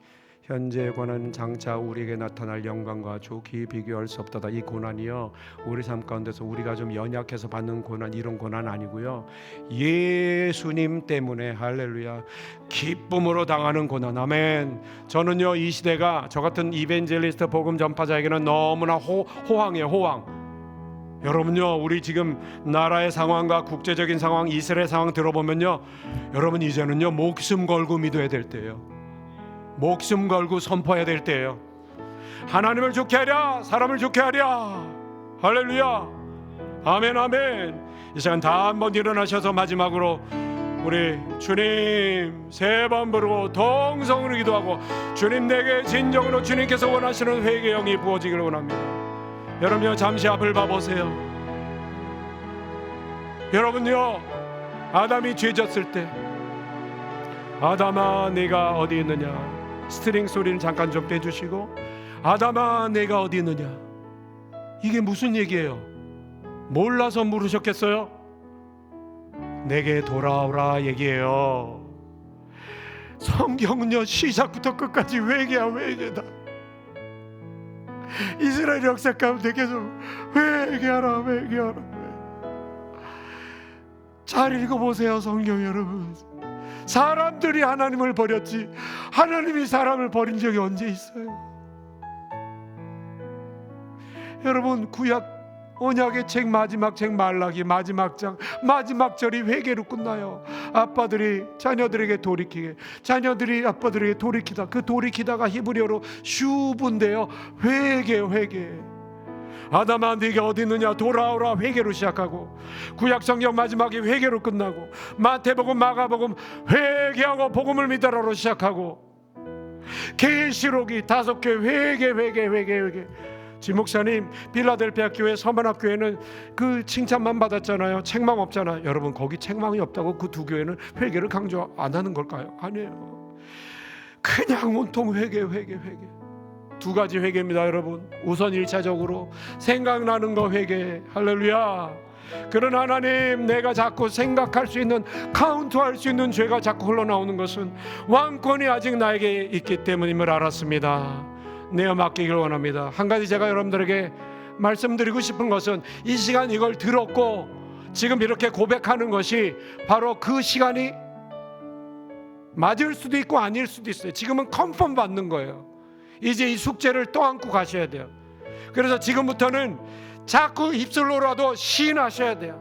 현재의 고난은 장차 우리에게 나타날 영광과 좋게 비교할 수 없다다. 이 고난이요, 우리 삶 가운데서 우리가 좀 연약해서 받는 고난, 이런 고난 아니고요, 예수님 때문에, 할렐루야, 기쁨으로 당하는 고난. 아멘. 저는요, 이 시대가 저 같은 이벤젤리스트 복음 전파자에게는 너무나 호황이에요. 호황. 여러분요, 우리 지금 나라의 상황과 국제적인 상황, 이스라엘 상황 들어보면요, 여러분 이제는요 목숨 걸고 믿어야 될 때예요. 목숨 걸고 선포해야 될 때예요. 하나님을 좋게 하랴, 사람을 좋게 하랴. 할렐루야. 아멘 아멘. 이 시간 다 한번 일어나셔서 마지막으로 우리 주님 세 번 부르고 동성으로 기도하고, 주님 내게 진정으로 주님께서 원하시는 회개의 영이 부어지기를 원합니다. 여러분요, 잠시 앞을 봐보세요. 여러분요, 아담이 죄졌을 때 아담아 네가 어디 있느냐, 스트링 소리는 잠깐 좀 빼주시고, 아담아 네가 어디 있느냐, 이게 무슨 얘기예요? 몰라서 물으셨겠어요? 내게 돌아오라 얘기예요. 성경은요 시작부터 끝까지 회개야, 회개다. 이스라엘 역사 가운데 계속 회개하라, 회개하라. 잘 읽어보세요 성경 여러분. 사람들이 하나님을 버렸지 하나님이 사람을 버린 적이 언제 있어요? 여러분, 구약 언약의 책 마지막 책 말라기 마지막 장 마지막 절이 회개로 끝나요. 아빠들이 자녀들에게 돌이키게, 자녀들이 아빠들에게 돌이키다, 그 돌이키다가 히브리어로 슈브인데요, 회개. 아담아 네가 어디 있느냐, 돌아오라, 회개로 시작하고, 구약 성경 마지막에 회개로 끝나고, 마태복음 마가복음 회개하고 복음을 믿으라로 시작하고, 계시록이 5개 회개. 지목사님 빌라델피아 교회 서만학교회는 그 칭찬만 받았잖아요. 책망 없잖아요. 여러분, 거기 책망이 없다고 그 두 교회는 회개를 강조 안 하는 걸까요? 아니에요. 그냥 온통 회개. 두 가지 회개입니다 여러분. 우선 1차적으로 생각나는 거 회개. 할렐루야. 그런 하나님, 내가 자꾸 생각할 수 있는, 카운트할 수 있는 죄가 자꾸 흘러나오는 것은 왕권이 아직 나에게 있기 때문임을 알았습니다. 내어 맡기길 원합니다. 한 가지 제가 여러분들에게 말씀드리고 싶은 것은, 이 시간 이걸 들었고 지금 이렇게 고백하는 것이 바로 그 시간이 맞을 수도 있고 아닐 수도 있어요. 지금은 컨펌 받는 거예요. 이제 이 숙제를 또 안고 가셔야 돼요. 그래서 지금부터는 자꾸 입술로라도 시인하셔야 돼요.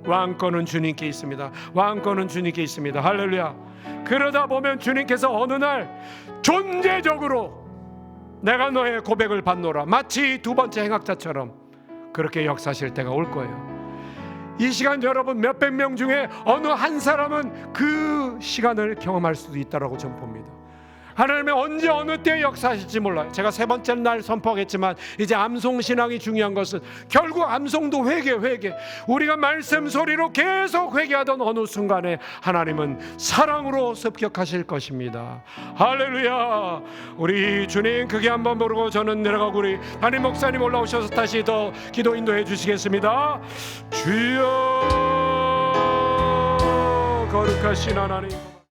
왕권은 주님께 있습니다. 왕권은 주님께 있습니다. 할렐루야. 그러다 보면 주님께서 어느 날 존재적으로 내가 너의 고백을 받노라, 마치 두 번째 행악자처럼 그렇게 역사하실 때가 올 거예요. 이 시간 여러분 몇백 명 중에 어느 한 사람은 그 시간을 경험할 수도 있다라고 저는 봅니다. 하나님이 언제 어느 때 역사하실지 몰라요. 제가 세 번째 날 선포하겠지만, 이제 암송신앙이 중요한 것은 결국 암송도 회개. 우리가 말씀 소리로 계속 회개하던 어느 순간에 하나님은 사랑으로 습격하실 것입니다. 할렐루야. 우리 주님 크게 한번 부르고 저는 내려가고, 우리 담임 목사님 올라오셔서 다시 더 기도 인도해 주시겠습니다. 주여, 거룩하신 하나님,